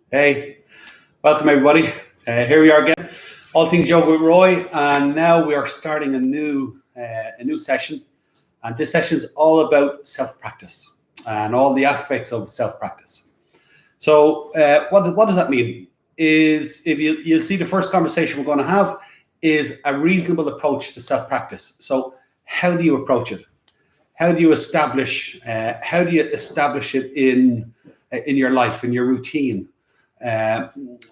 Hey, welcome everybody. Here we are again, All Things Yoga with Roy, and now we are starting a new session. And this session is all about self-practice and all the aspects of self-practice. So, what does that mean? Is if you'll see the first conversation we're going to have is a reasonable approach to self-practice. So, how do you approach it? How do you establish? How do you establish it in your life, in your routine?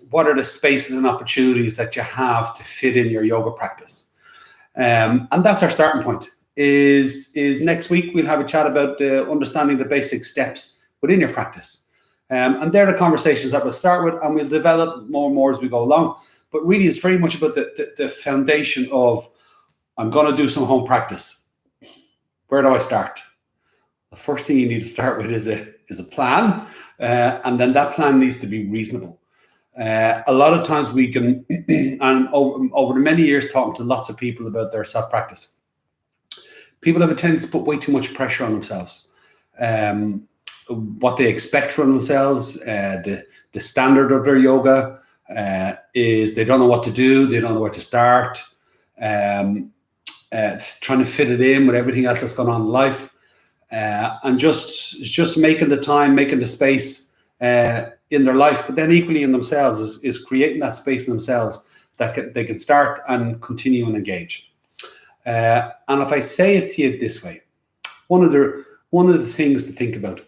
What are the spaces and opportunities that you have to fit in your yoga practice? And that's our starting point. Is next week we'll have a chat about understanding the basic steps within your practice. And they're the conversations that we'll start with, and we'll develop more and more as we go along. But really, it's very much about the foundation of, I'm going to do some home practice. Where do I start? The first thing you need to start with is a plan. And then that plan needs to be reasonable. A lot of times we can, and over the many years talking to lots of people about their self-practice, people have a tendency to put way too much pressure on themselves. What they expect from themselves, the standard of their yoga is they don't know what to do, they don't know where to start, trying to fit it in with everything else that's going on in life. And just making the time, making the space in their life, but then equally in themselves is creating that space in themselves that they can start and continue and engage. And if I say it to you this way, one of the things to think about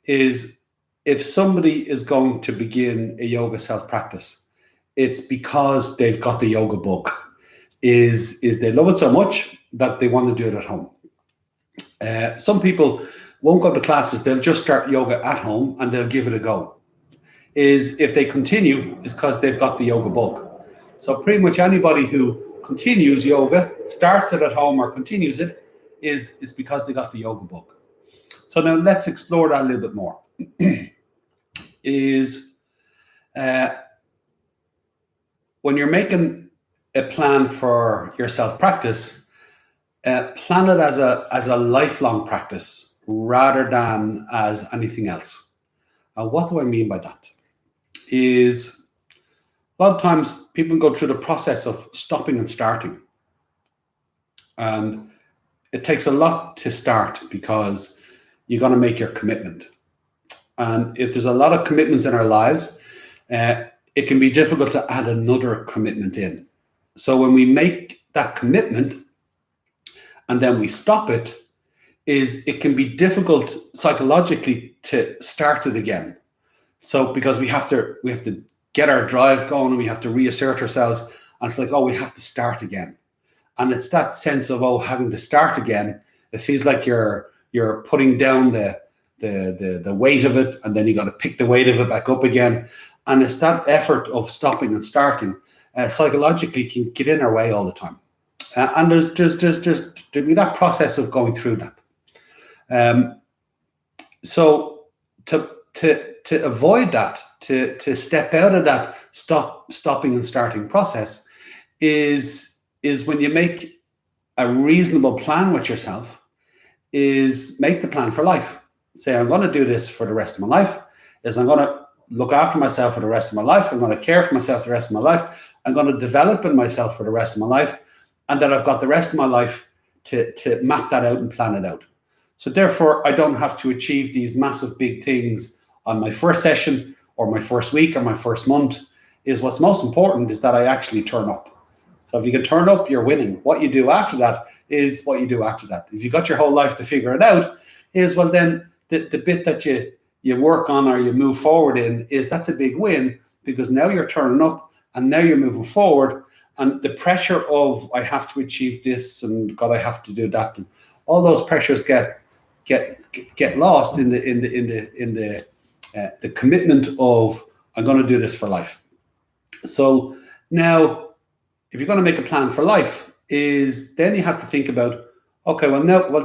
is, if somebody is going to begin a yoga self-practice, it's because they've got the yoga bug. Is they love it so much that they want to do it at home. Some people won't go to classes, they'll just start yoga at home and they'll give it a go. If they continue, it's because they've got the yoga bug. So pretty much anybody who continues yoga, starts it at home or continues it, is because they got the yoga bug. So now let's explore that a little bit more. When you're making a plan for your self-practice, plan it as a lifelong practice rather than as anything else. And what do I mean by that? Is a lot of times people go through the process of stopping and starting. And it takes a lot to start because you're going to make your commitment. And if there's a lot of commitments in our lives, it can be difficult to add another commitment in. So when we make that commitment, and then we stop it, it can be difficult psychologically to start it again. So because we have to get our drive going and we have to reassert ourselves, and it's like, oh, we have to start again. And it's that sense of, oh, having to start again. It feels like you're putting down the weight of it, and then you got to pick the weight of it back up again. And it's that effort of stopping and starting psychologically can get in our way all the time. And there'll be that process of going through that. So to avoid that, to step out of that stopping and starting process is when you make a reasonable plan with yourself, is make the plan for life. Say, I'm going to do this for the rest of my life. I'm going to look after myself for the rest of my life. I'm going to care for myself the rest of my life. I'm going to develop in myself for the rest of my life. And that I've got the rest of my life to map that out and plan it out. So therefore, I don't have to achieve these massive big things on my first session or my first week or my first month. What's most important is that I actually turn up. So if you can turn up, you're winning. What you do after that is what you do after that. If you've got your whole life to figure it out, then the bit that you work on or you move forward in, that's a big win, because now you're turning up and now you're moving forward. And the pressure of, I have to achieve this, and God, I have to do that, and all those pressures get lost in the commitment of, I'm going to do this for life. So now, if you're going to make a plan for life, then you have to think about, okay,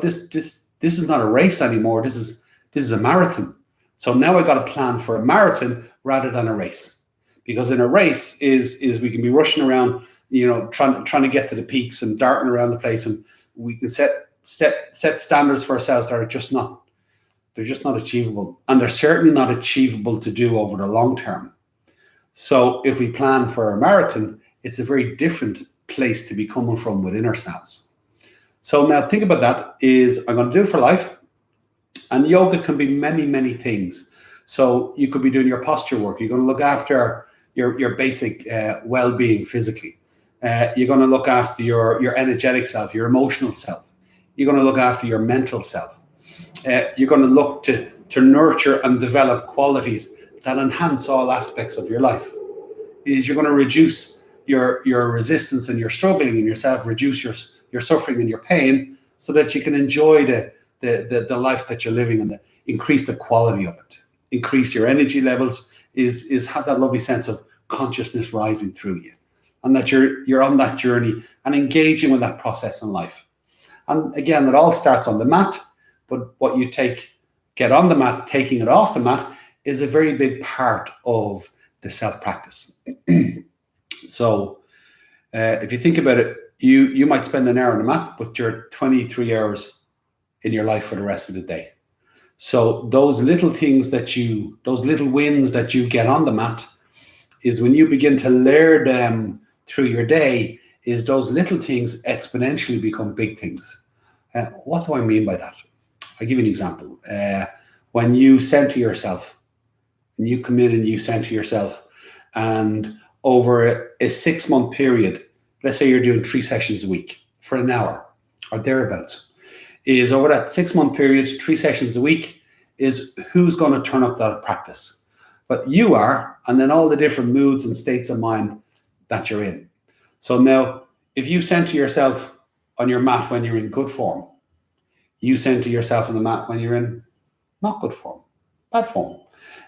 this is not a race anymore. This is a marathon. So now I got a plan for a marathon rather than a race, because in a race is we can be rushing around, trying to get to the peaks and darting around the place, and we can set standards for ourselves that are just not achievable, and they're certainly not achievable to do over the long term. So if we plan for a marathon, it's a very different place to be coming from within ourselves. So now think about that is I'm going to do it for life. And yoga can be many, many things. So you could be doing your posture work. You're going to look after your basic well-being physically. You're going to look after your energetic self, your emotional self. You're going to look after your mental self. You're going to look to nurture and develop qualities that enhance all aspects of your life. You're going to reduce your resistance and your struggling in yourself, reduce your suffering and your pain, so that you can enjoy the life that you're living and increase the quality of it, increase your energy levels, is have that lovely sense of consciousness rising through you, and that you're on that journey and engaging with that process in life. And again, it all starts on the mat, but what you get on the mat, taking it off the mat, is a very big part of the self-practice. So if you think about it, you might spend an hour on the mat, but you're 23 hours in your life for the rest of the day. So those little things those little wins that you get on the mat, is when you begin to layer them through your day, is those little things exponentially become big things. What do I mean by that? I'll give you an example. When you center yourself, and you come in and you center yourself, and over a 6-month period, let's say you're doing 3 sessions a week for an hour or thereabouts, is over that 6-month period, 3 sessions a week, is who's going to turn up that practice? But you are, and then all the different moods and states of mind that you're in. So now, if you center yourself on your mat when you're in good form, you center yourself on the mat when you're in not good form, bad form.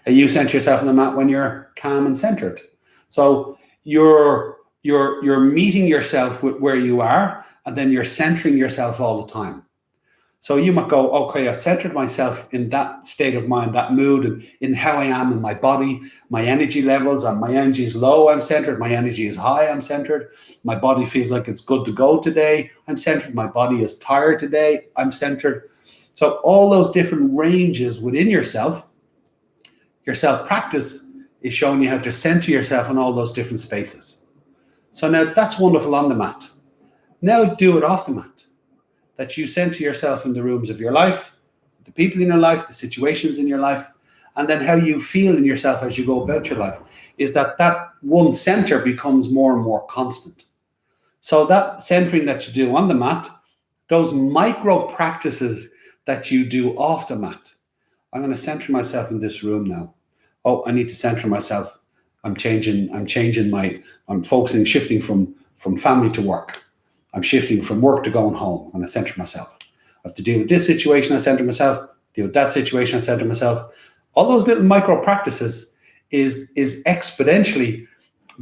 And you center yourself on the mat when you're calm and centered. So you're meeting yourself with where you are, and then you're centering yourself all the time. So you might go, okay, I centered myself in that state of mind, that mood, and in how I am in my body, my energy levels, and my energy is low, I'm centered. My energy is high, I'm centered. My body feels like it's good to go today, I'm centered. My body is tired today, I'm centered. So all those different ranges within yourself, your self-practice is showing you how to center yourself in all those different spaces. So now that's wonderful on the mat. Now do it off the mat. That you center yourself in the rooms of your life, the people in your life, the situations in your life, and then how you feel in yourself as you go about your life, is that one center becomes more and more constant. So that centering that you do on the mat, those micro practices that you do off the mat. I'm going to center myself in this room now. Oh, I need to center myself. I'm focusing, shifting from family to work. I'm shifting from work to going home, and I center myself. I have to deal with this situation, I center myself. Deal with that situation, I center myself. All those little micro practices is exponentially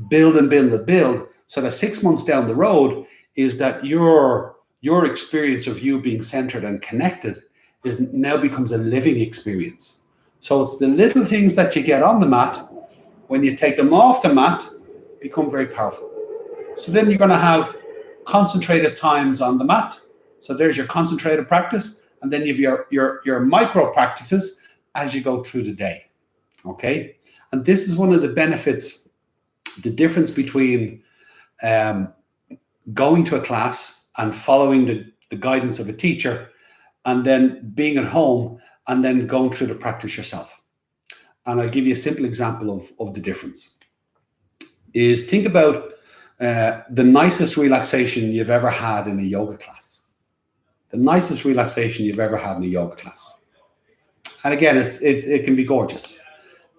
build, so that 6 months down the road is that your experience of you being centered and connected now becomes a living experience. So it's the little things that you get on the mat, when you take them off the mat, become very powerful. So then you're going to have concentrated times on the mat. So there's your concentrated practice, and then you have your micro practices as you go through the day. Okay, and this is one of the benefits, the difference between going to a class and following the guidance of a teacher, and then being at home and then going through the practice yourself. And I'll give you a simple example of the difference. Is think about the nicest relaxation you've ever had in a yoga class. The nicest relaxation you've ever had in a yoga class. And again, it can be gorgeous.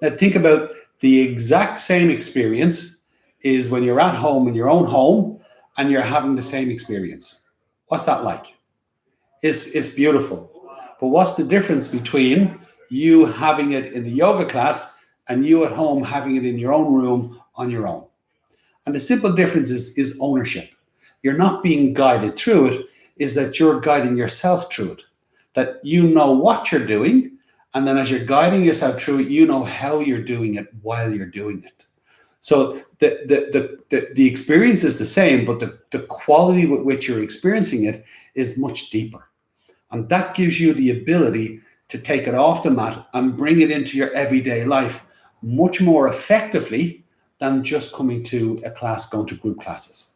Now think about the exact same experience is when you're at home in your own home and you're having the same experience. What's that like? It's beautiful. But what's the difference between you having it in the yoga class and you at home having it in your own room on your own? And the simple difference is ownership. You're not being guided through it, is that you're guiding yourself through it. That you know what you're doing, and then as you're guiding yourself through it, you know how you're doing it while you're doing it. So the experience is the same, but the quality with which you're experiencing it is much deeper. And that gives you the ability to take it off the mat and bring it into your everyday life much more effectively than just coming to a class, going to group classes.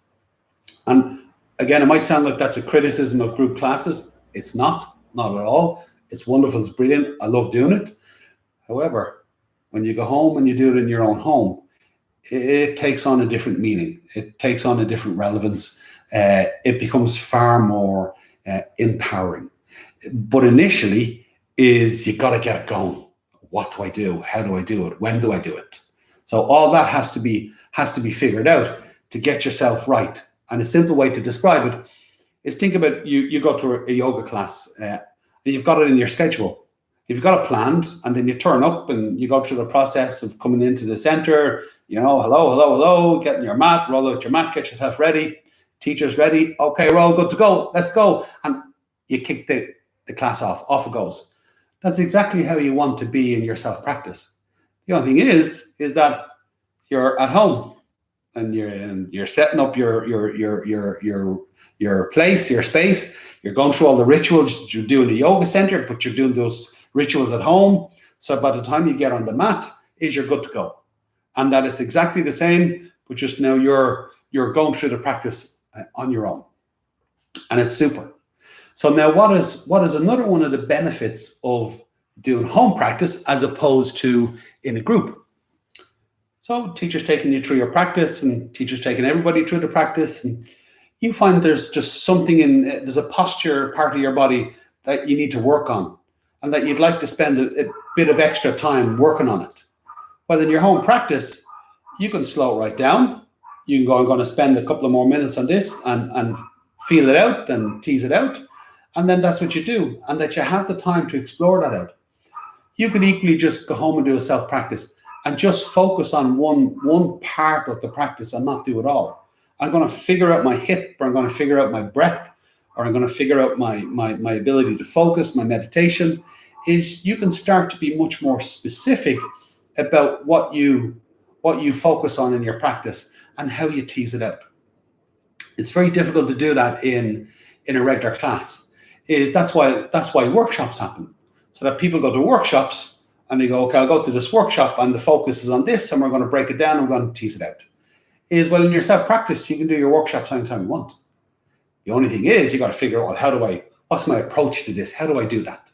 And again, it might sound like that's a criticism of group classes. It's not at all. It's wonderful, it's brilliant. I love doing it. However, when you go home and you do it in your own home, it takes on a different meaning. It takes on a different relevance. It becomes far more empowering. But initially is you got to get it going. What do I do? How do I do it? When do I do it? So all that has to be figured out to get yourself right. And a simple way to describe it is think about you go to a yoga class and you've got it in your schedule. You've got it planned, and then you turn up and you go through the process of coming into the center, hello, getting your mat, roll out your mat, get yourself ready, teacher's ready, okay, we're all good to go, let's go. And you kick the class off it goes. That's exactly how you want to be in your self-practice. The only thing is that you're at home and you're setting up your place, your space. You're going through all the rituals you do in the yoga center, but you're doing those rituals at home. So by the time you get on the mat, you're good to go. And that is exactly the same, but just now you're going through the practice on your own. And it's super. So now what is another one of the benefits of doing home practice as opposed to in a group? So teachers taking you through your practice and teachers taking everybody through the practice, and you find there's just something there's a posture part of your body that you need to work on and that you'd like to spend a bit of extra time working on it. Well, in your home practice, you can slow it right down. You can go, I'm going to spend a couple of more minutes on this and feel it out and tease it out. And then that's what you do. And that you have the time to explore that out. You could equally just go home and do a self-practice and just focus on one part of the practice and not do it all. I'm going to figure out my hip, or I'm going to figure out my breath, or I'm going to figure out my ability to focus, my meditation. Is you can start to be much more specific about what you focus on in your practice and how you tease it out. It's very difficult to do that in a regular class. That's why workshops happen. So that people go to workshops and they go, okay, I'll go to this workshop and the focus is on this and we're going to break it down and we're going to tease it out. Well, in your self-practice, you can do your workshops anytime you want. The only thing is you got to figure out, what's my approach to this? How do I do that?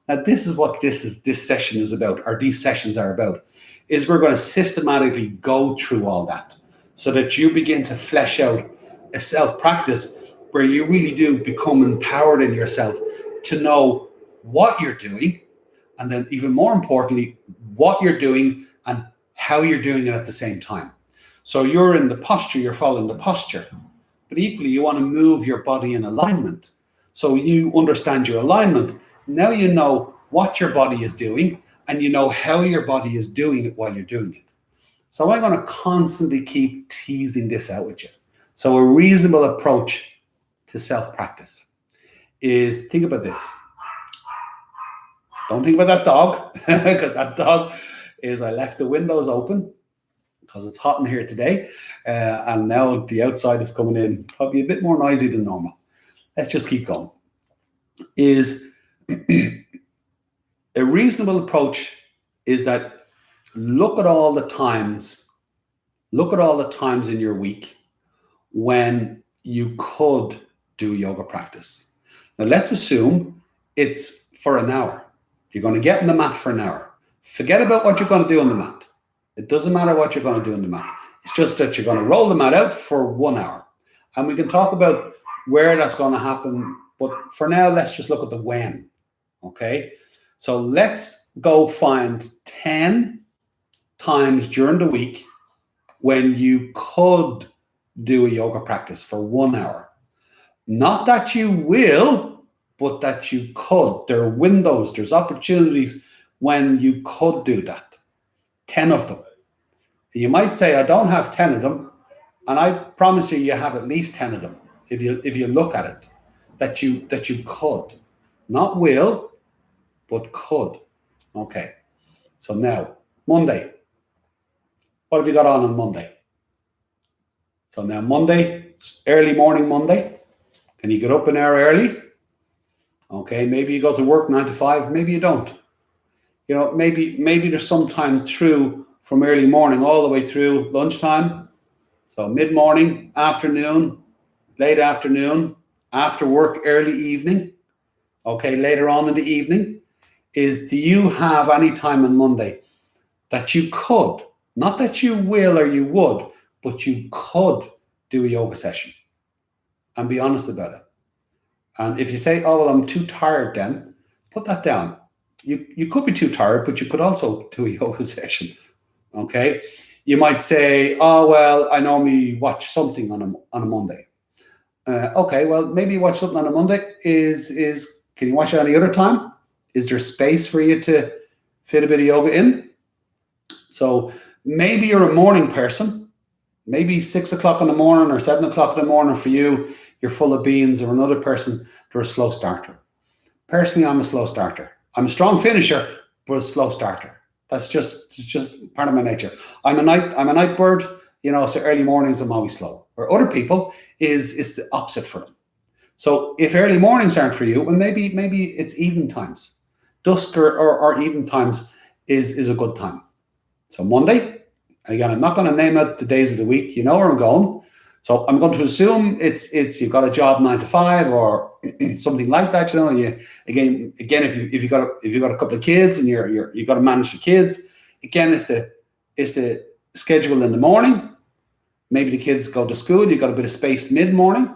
Now, this is what this session is about, or these sessions are about, is we're going to systematically go through all that so that you begin to flesh out a self-practice where you really do become empowered in yourself to know what you're doing, and then even more importantly, what you're doing and how you're doing it at the same time. So you're in the posture, you're following the posture, but equally you want to move your body in alignment. So you understand your alignment. Now you know what your body is doing and you know how your body is doing it while you're doing it. So I'm going to constantly keep teasing this out with you. So a reasonable approach to self-practice is, think about this. Don't think about that dog, because that dog is, I left the windows open because it's hot in here today, and now the outside is coming in probably a bit more noisy than normal. Let's just keep going. Is a reasonable approach is that look at all the times in your week when you could do yoga practice. Now let's assume it's for an hour. You're going to get in the mat for an hour. Forget about what you're going to do on the mat. It doesn't matter what you're going to do on the mat. It's just that you're going to roll the mat out for 1 hour. And we can talk about where that's going to happen. But for now, let's just look at the when. Okay? So let's go find 10 times during the week when you could do a yoga practice for 1 hour. Not that you will, but that you could. There are windows, there's opportunities when you could do that. 10 of them. You might say, I don't have 10 of them. And I promise you have at least 10 of them if you look at it, that you could. Not will, but could. Okay. So now, Monday. What have you got on Monday? So now Monday, early morning Monday. Can you get up an hour early? Okay, maybe you go to work 9 to 5, maybe you don't. Maybe there's some time through from early morning all the way through lunchtime. So mid-morning, afternoon, late afternoon, after work, early evening, okay, later on in the evening, is do you have any time on Monday that you could, not that you will or you would, but you could do a yoga session? And be honest about it. And if you say, oh, well, I'm too tired then, put that down. You could be too tired, but you could also do a yoga session, okay? You might say, oh, well, I normally watch something on a Monday. Okay, well, maybe watch something on a Monday. Can you watch it any other time? Is there space for you to fit a bit of yoga in? So maybe you're a morning person. Maybe 6 o'clock in the morning or 7 o'clock in the morning for you, you're full of beans, or another person, they're a slow starter. Personally, I'm a slow starter. I'm a strong finisher, but a slow starter. It's just part of my nature. I'm a night bird, so early mornings I'm always slow. Or other people is the opposite for them. So if early mornings aren't for you, well, maybe it's evening times. Dusk or evening times is a good time. So Monday, and again, I'm not going to name out the days of the week. You know where I'm going. So I'm going to assume it's you've got a job 9 to 5 or something like that. Again, if you got a couple of kids and you got to manage the kids. Again, it's the schedule in the morning. Maybe the kids go to school. You've got a bit of space mid morning.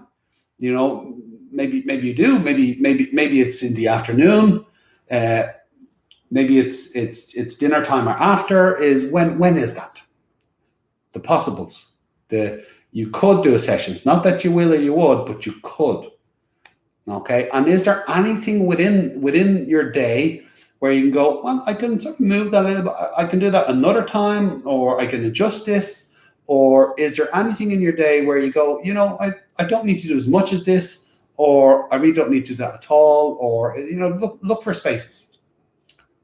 Maybe you do. Maybe it's in the afternoon. Maybe it's dinner time or after. When is that? The possibles. You could do a session. It's not that you will or you would, but you could. Okay. And is there anything within your day where you can go, well, I can sort of move that a little bit. I can do that another time, or I can adjust this. Or is there anything in your day where you go, I don't need to do as much as this, or I really don't need to do that at all, or look for spaces.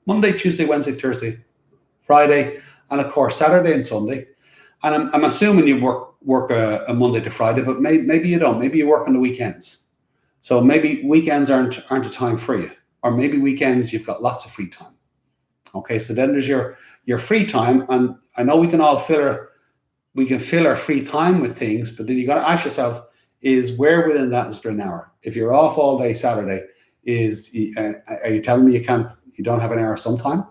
Monday, Tuesday, Wednesday, Thursday, Friday, and of course Saturday and Sunday. And I'm assuming you work a Monday to Friday, but maybe you don't. Maybe you work on the weekends. So maybe weekends aren't a time for you, or maybe weekends you've got lots of free time. Okay, so then there's your free time, and I know we can all fill our free time with things, but then you got to ask yourself: is where within that is there an hour? If you're off all day Saturday, are you telling me you don't have an hour sometime?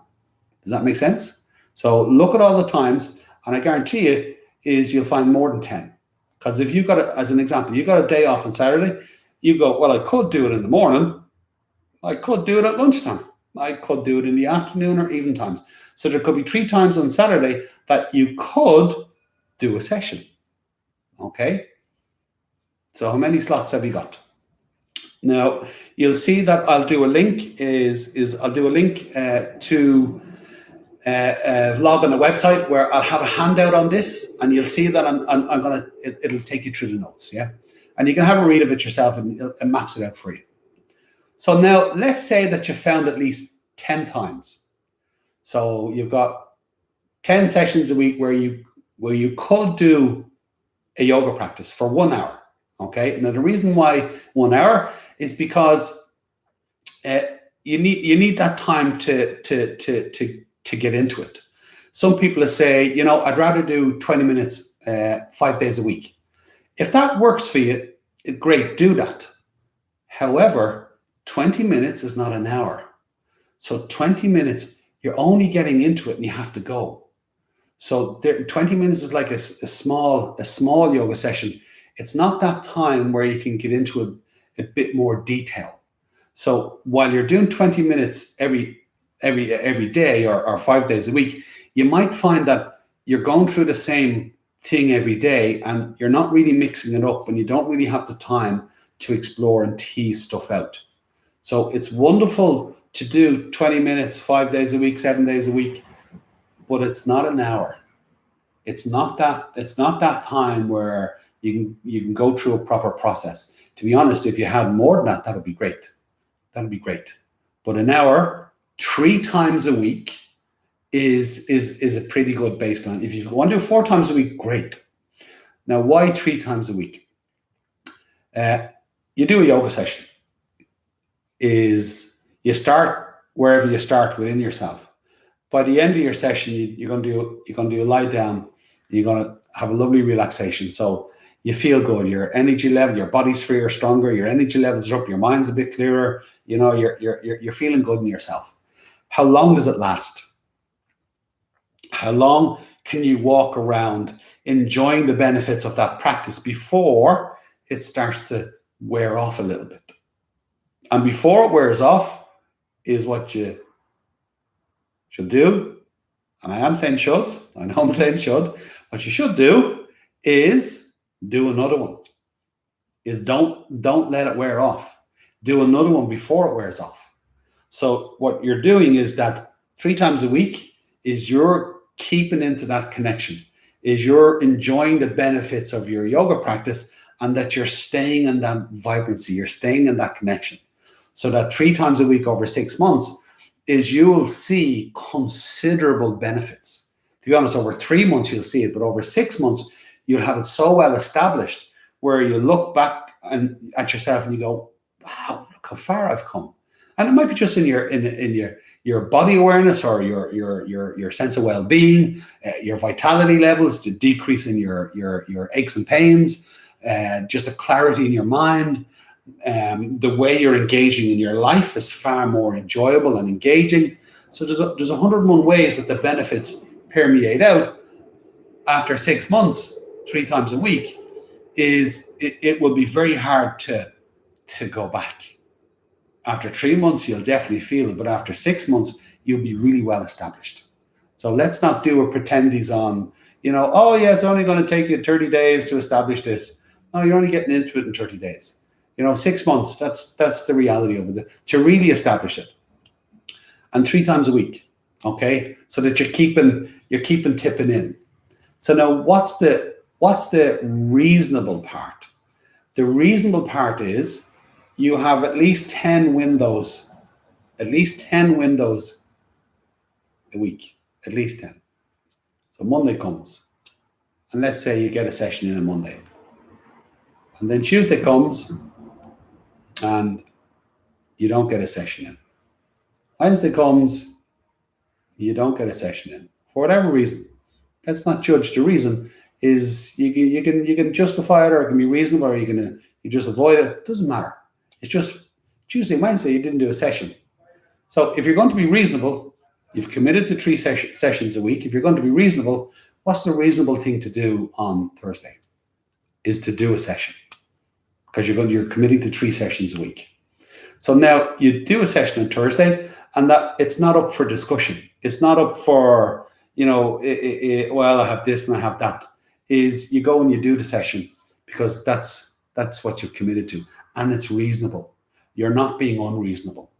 Does that make sense? So look at all the times, and I guarantee you you'll find more than 10. Because if as an example, you got a day off on Saturday, you go, well, I could do it in the morning. I could do it at lunchtime. I could do it in the afternoon or evening times. So there could be 3 times on Saturday that you could do a session. Okay. So how many slots have you got? Now you'll see that I'll do a link to a vlog on the website where I'll have a handout on this, and you'll see that it'll take you through the notes. Yeah. And you can have a read of it yourself, and it maps it out for you. So now let's say that you found at least 10 times. So you've got 10 sessions a week where you could do a yoga practice for 1 hour. Okay. Now the reason why 1 hour is because you need that time to get into it. Some people say, I'd rather do 20 minutes 5 days a week. If that works for you, great, do that. However, 20 minutes is not an hour. So 20 minutes, you're only getting into it and you have to go. So 20 minutes is like a small yoga session. It's not that time where you can get into a bit more detail. So while you're doing 20 minutes every day or 5 days a week, you might find that you're going through the same thing every day and you're not really mixing it up, and you don't really have the time to explore and tease stuff out. So it's wonderful to do 20 minutes 5 days a week, 7 days a week, but it's not an hour. It's not that time where you can go through a proper process. To be honest, if you had more than that would be great. That'd be great. But an hour 3 times a week is a pretty good baseline. If you want to do 4 times a week, great. Now, why 3 times a week? You do a yoga session. You start wherever you start within yourself. By the end of your session, you're going to do a lie down. You're going to have a lovely relaxation. So you feel good. Your energy level, your body's freer, stronger. Your energy levels are up. Your mind's a bit clearer. You're feeling good in yourself. How long does it last? How long can you walk around enjoying the benefits of that practice before it starts to wear off a little bit? And before it wears off is what you should do. And I am saying should. I know I'm saying should. What you should do is do another one. Is don't let it wear off. Do another one before it wears off. So what you're doing is that 3 times a week is you're keeping into that connection, is you're enjoying the benefits of your yoga practice, and that you're staying in that vibrancy, you're staying in that connection. So that 3 times a week over 6 months is you will see considerable benefits. To be honest, over 3 months you'll see it, but over 6 months you'll have it so well established where you look back at yourself and you go, wow, look how far I've come. And it might be just in your body awareness, or your sense of well-being, your vitality levels, the decrease in your aches and pains, just a clarity in your mind. The way you're engaging in your life is far more enjoyable and engaging. So there's 101 ways that the benefits permeate out. After 6 months, 3 times a week, it will be very hard to go back. After 3 months, you'll definitely feel it, but after 6 months, you'll be really well established. So let's not do a pretendies on, oh yeah, it's only going to take you 30 days to establish this. No, you're only getting into it in 30 days. 6 months, that's the reality of it, to really establish it. And 3 times a week, okay? So that you're keeping tipping in. So now what's the reasonable part? The reasonable part is you have at least 10 windows a week, at least 10. So Monday comes, and let's say you get a session in on Monday. And then Tuesday comes, and you don't get a session in. Wednesday comes, you don't get a session in. For whatever reason, let's not judge. The reason is you can justify it, or it can be reasonable, or you just avoid it. It doesn't matter. It's just Tuesday, Wednesday, you didn't do a session. So if you're going to be reasonable, you've committed to 3 sessions a week. If you're going to be reasonable, what's the reasonable thing to do on Thursday? Is to do a session, because you're committing to 3 sessions a week. So now you do a session on Thursday, and that it's not up for discussion. It's not up for, well, I have this and I have that. Is you go and you do the session because that's what you've committed to, and it's reasonable. You're not being unreasonable.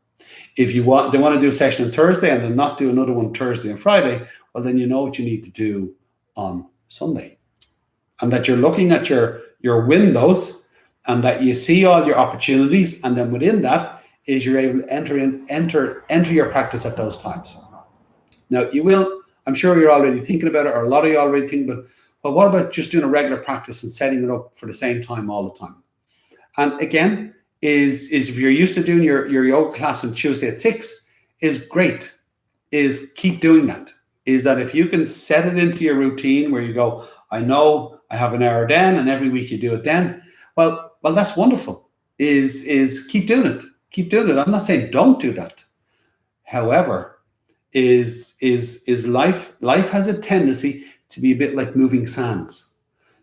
If they want to do a session on Thursday and then not do another one Thursday and Friday, well, then you know what you need to do on Sunday, and that you're looking at your windows, and that you see all your opportunities, and then within that is you're able to enter your practice at those times. Now you will, I'm sure you're already thinking about it, or a lot of you already think, but what about just doing a regular practice and setting it up for the same time all the time? And again, is if you're used to doing your yoga class on Tuesday at 6, is great. Is keep doing that. Is that if you can set it into your routine where you go, I know I have an hour then, and every week you do it then. Well, that's wonderful. Is keep doing it. Keep doing it. I'm not saying don't do that. However, is life has a tendency to be a bit like moving sands.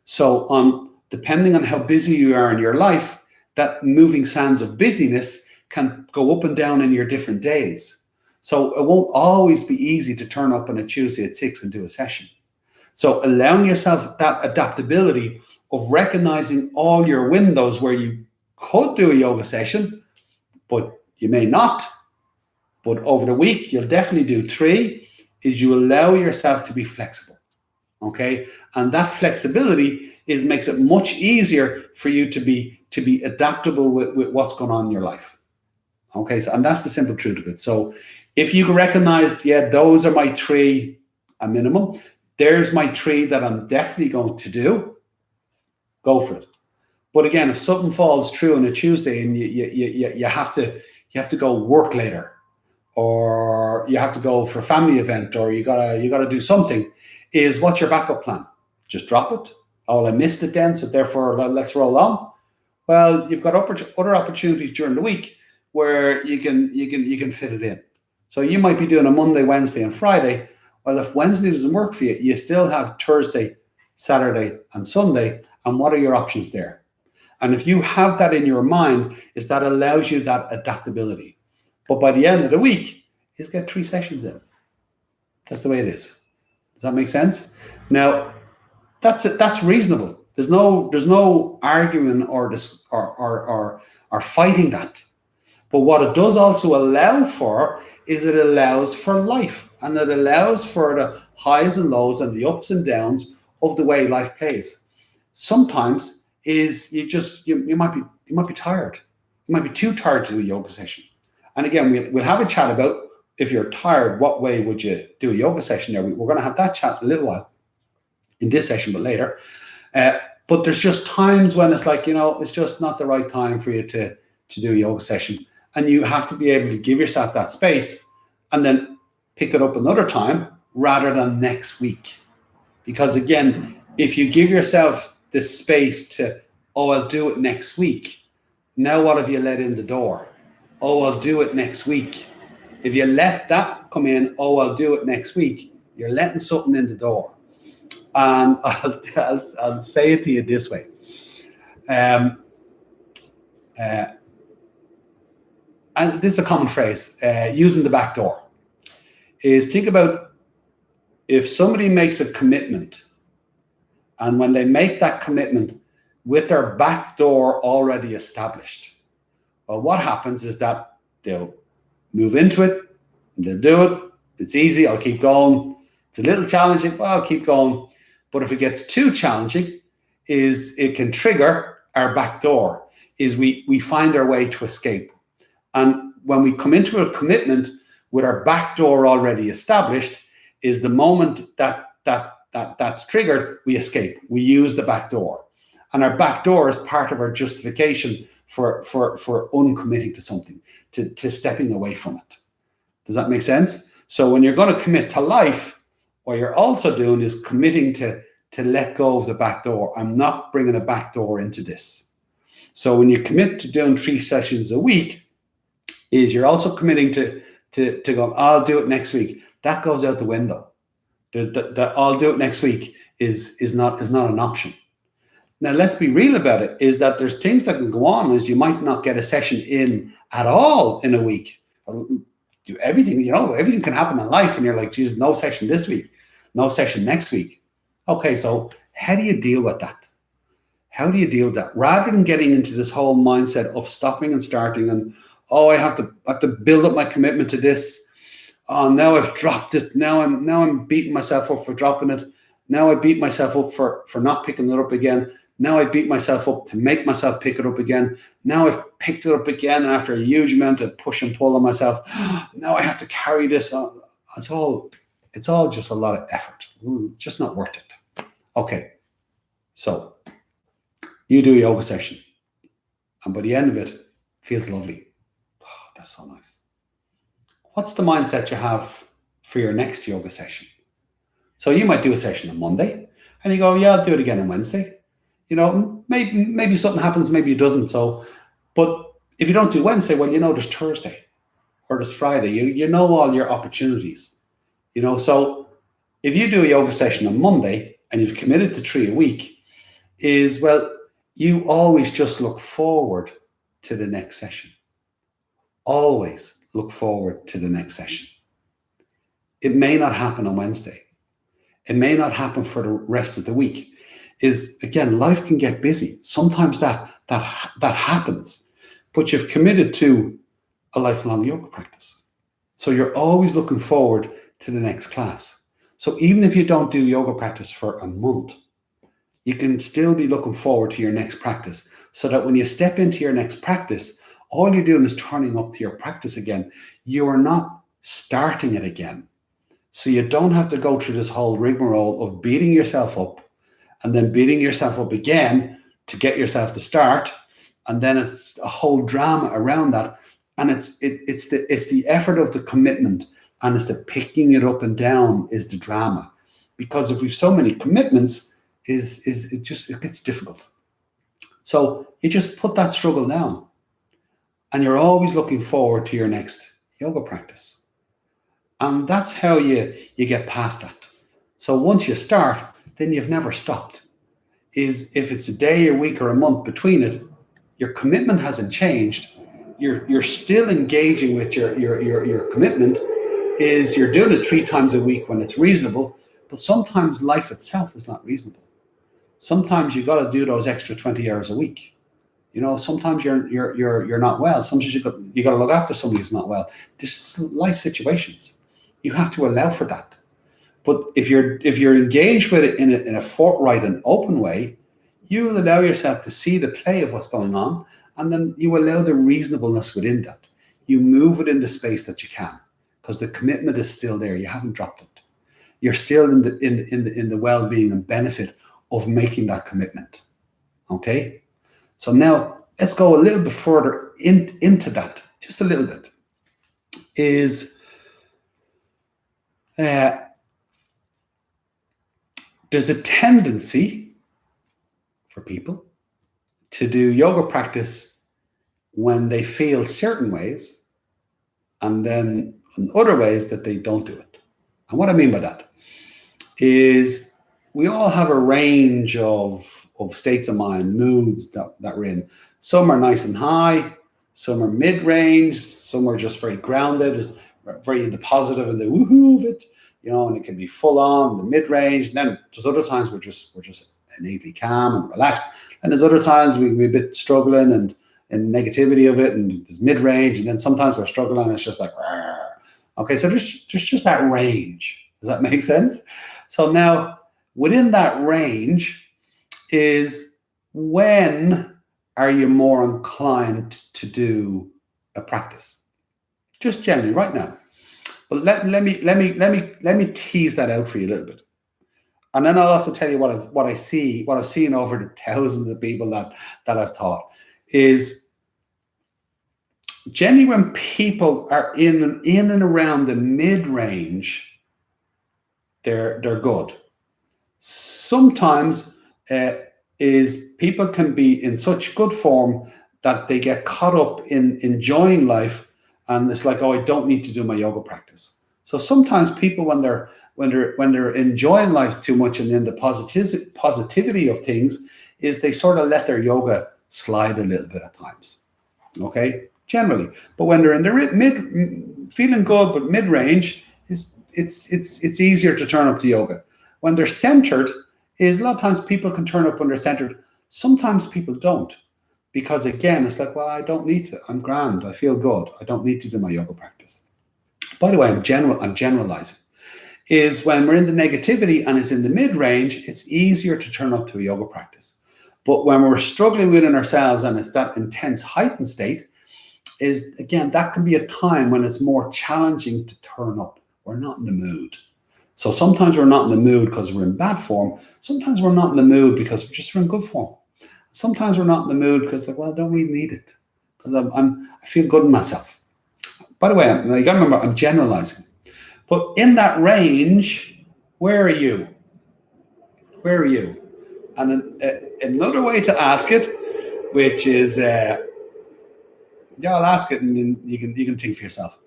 So depending on how busy you are in your life, that moving sands of busyness can go up and down in your different days. So it won't always be easy to turn up on a Tuesday at 6 and do a session. So allowing yourself that adaptability of recognizing all your windows where you could do a yoga session, but you may not. But over the week, you'll definitely do 3, is you allow yourself to be flexible. Okay? And that flexibility makes it much easier for you to be adaptable with what's going on in your life. Okay, so, and that's the simple truth of it. So if you can recognize, those are my 3 a minimum. There's my 3 that I'm definitely going to do. Go for it. But again, if something falls through on a Tuesday and you have to go work later, or you have to go for a family event, or you gotta do something, is what's your backup plan? Just drop it. Oh, well, I missed it then, so therefore let's roll on. Well, you've got other opportunities during the week where you can fit it in. So you might be doing a Monday, Wednesday, and Friday. Well, if Wednesday doesn't work for you, you still have Thursday, Saturday, and Sunday. And what are your options there? And if you have that in your mind, is that allows you that adaptability. But by the end of the week, is get 3 sessions in. That's the way it is. Does that make sense? Now, that's reasonable. There's no arguing or fighting that. But what it does also allow for is it allows for life, and it allows for the highs and lows and the ups and downs of the way life plays. Sometimes is you might be tired. You might be too tired to do a yoga session. And again, we'll have a chat about, if you're tired, what way would you do a yoga session there? We're going to have that chat in a little while in this session, but later. But there's just times when it's like, it's just not the right time for you to do a yoga session. And you have to be able to give yourself that space and then pick it up another time rather than next week. Because again, if you give yourself the space to, oh, I'll do it next week. Now what have you let in the door? Oh, I'll do it next week. If you let that come in, oh, I'll do it next week, you're letting something in the door. And I'll say it to you this way. And this is a common phrase, using the back door, is think about if somebody makes a commitment, and when they make that commitment with their back door already established, well, what happens is that they'll move into it, and they'll do it. It's easy, I'll keep going. It's a little challenging, well, I'll keep going. But if it gets too challenging, is it can trigger our back door, is we find our way to escape. And when we come into a commitment with our back door already established, is the moment that's triggered, we escape. We use the back door. And our back door is part of our justification for uncommitting to something, to stepping away from it. Does that make sense? So when you're going to commit to life, what you're also doing is committing to let go of the back door. I'm not bringing a back door into this. So when you commit to doing 3 sessions a week, is you're also committing to go, I'll do it next week. That goes out the window. The I'll do it next week is not an option. Now, let's be real about it, is that there's things that can go on, is you might not get a session in at all in a week. Do everything, everything can happen in life, and you're like, geez, no session this week, no session next week. Okay, so how do you deal with that? How do you deal with that? Rather than getting into this whole mindset of stopping and starting and, oh, I have to build up my commitment to this. Oh, now I've dropped it. Now I'm beating myself up for dropping it. Now I beat myself up for not picking it up again. Now I beat myself up to make myself pick it up again. Now I've picked it up again after a huge amount of push and pull on myself. Now I have to carry this on. It's all just a lot of effort. It's just not worth it. Okay, so you do a yoga session, and by the end of it feels lovely. Oh, that's so nice. What's the mindset you have for your next yoga session? So you might do a session on Monday, and you go, yeah, I'll do it again on Wednesday. Maybe something happens, maybe it doesn't. So, but if you don't do Wednesday, well, there's Thursday or there's Friday. You know all your opportunities. So if you do a yoga session on Monday and you've committed to 3 a week, you always just look forward to the next session. Always look forward to the next session. It may not happen on Wednesday. It may not happen for the rest of the week. Again, life can get busy. Sometimes that happens, but you've committed to a lifelong yoga practice. So you're always looking forward to the next class. So even if you don't do yoga practice for a month, you can still be looking forward to your next practice, so that when you step into your next practice, all you're doing is turning up to your practice again. You are not starting it again. So you don't have to go through this whole rigmarole of beating yourself up and then beating yourself up again to get yourself to start. And then it's a whole drama around that. And it's the effort of the commitment, and it's the picking it up and down is the drama. Because if we've so many commitments, it gets difficult. So you just put that struggle down, and you're always looking forward to your next yoga practice. And that's how you get past that. So once you start, then you've never stopped. If it's a day, a week, or a month between it, your commitment hasn't changed. You're still engaging with your commitment. You're doing it 3 times a week when it's reasonable, but sometimes life itself is not reasonable. Sometimes you got to do those extra 20 hours a week. Sometimes you're not well. Sometimes you got to look after somebody who's not well. This is life situations. You have to allow for that. But if you're engaged with it in a forthright and open way, you will allow yourself to see the play of what's going on, and then you allow the reasonableness within that. You move it into space that you can, because the commitment is still there. You haven't dropped it. You're still in the well-being and benefit of making that commitment. Okay? So now let's go a little bit further into that, just a little bit. There's a tendency for people to do yoga practice when they feel certain ways, and then in other ways that they don't do it. And what I mean by that is we all have a range of states of mind, moods that we're in. Some are nice and high, some are mid-range, some are just very grounded, very in the positive and the woohoo of it, and it can be full on, the mid-range. And then there's other times we're just innately calm and relaxed. And there's other times we're a bit struggling and negativity of it, and there's mid-range, and then sometimes we're struggling and it's just like, Rawr. Okay, so there's just that range. Does that make sense? So now within that range is, when are you more inclined to do a practice? Just generally right now. But let me tease that out for you a little bit. And then I'll also tell you what I've seen over the thousands of people that I've taught is, generally when people are in and around the mid-range, they're good. Sometimes people can be in such good form that they get caught up in enjoying life, and it's like, oh, I don't need to do my yoga practice. So sometimes people, when they're enjoying life too much and in the positivity of things, is they sort of let their yoga slide a little bit at times. Okay, generally. But when they're in the feeling good but mid-range, it's easier to turn up to yoga. When they're centered, is a lot of times people can turn up when they're centered. Sometimes people don't, because again, it's like, well, I don't need to. I'm grand. I feel good. I don't need to do my yoga practice. By the way, I'm generalizing. Is when we're in the negativity and it's in the mid-range, it's easier to turn up to a yoga practice. But when we're struggling within ourselves and it's that intense heightened state, is again, that can be a time when it's more challenging to turn up. We're not in the mood. So sometimes we're not in the mood because we're in bad form. Sometimes we're not in the mood because we're in good form. Sometimes we're not in the mood because, like, well, I don't really need it, because I feel good in myself. By the way, you got to remember, I'm generalizing. But in that range, where are you? Where are you? And another way to ask it, which is, I'll ask it, and then you can think for yourself.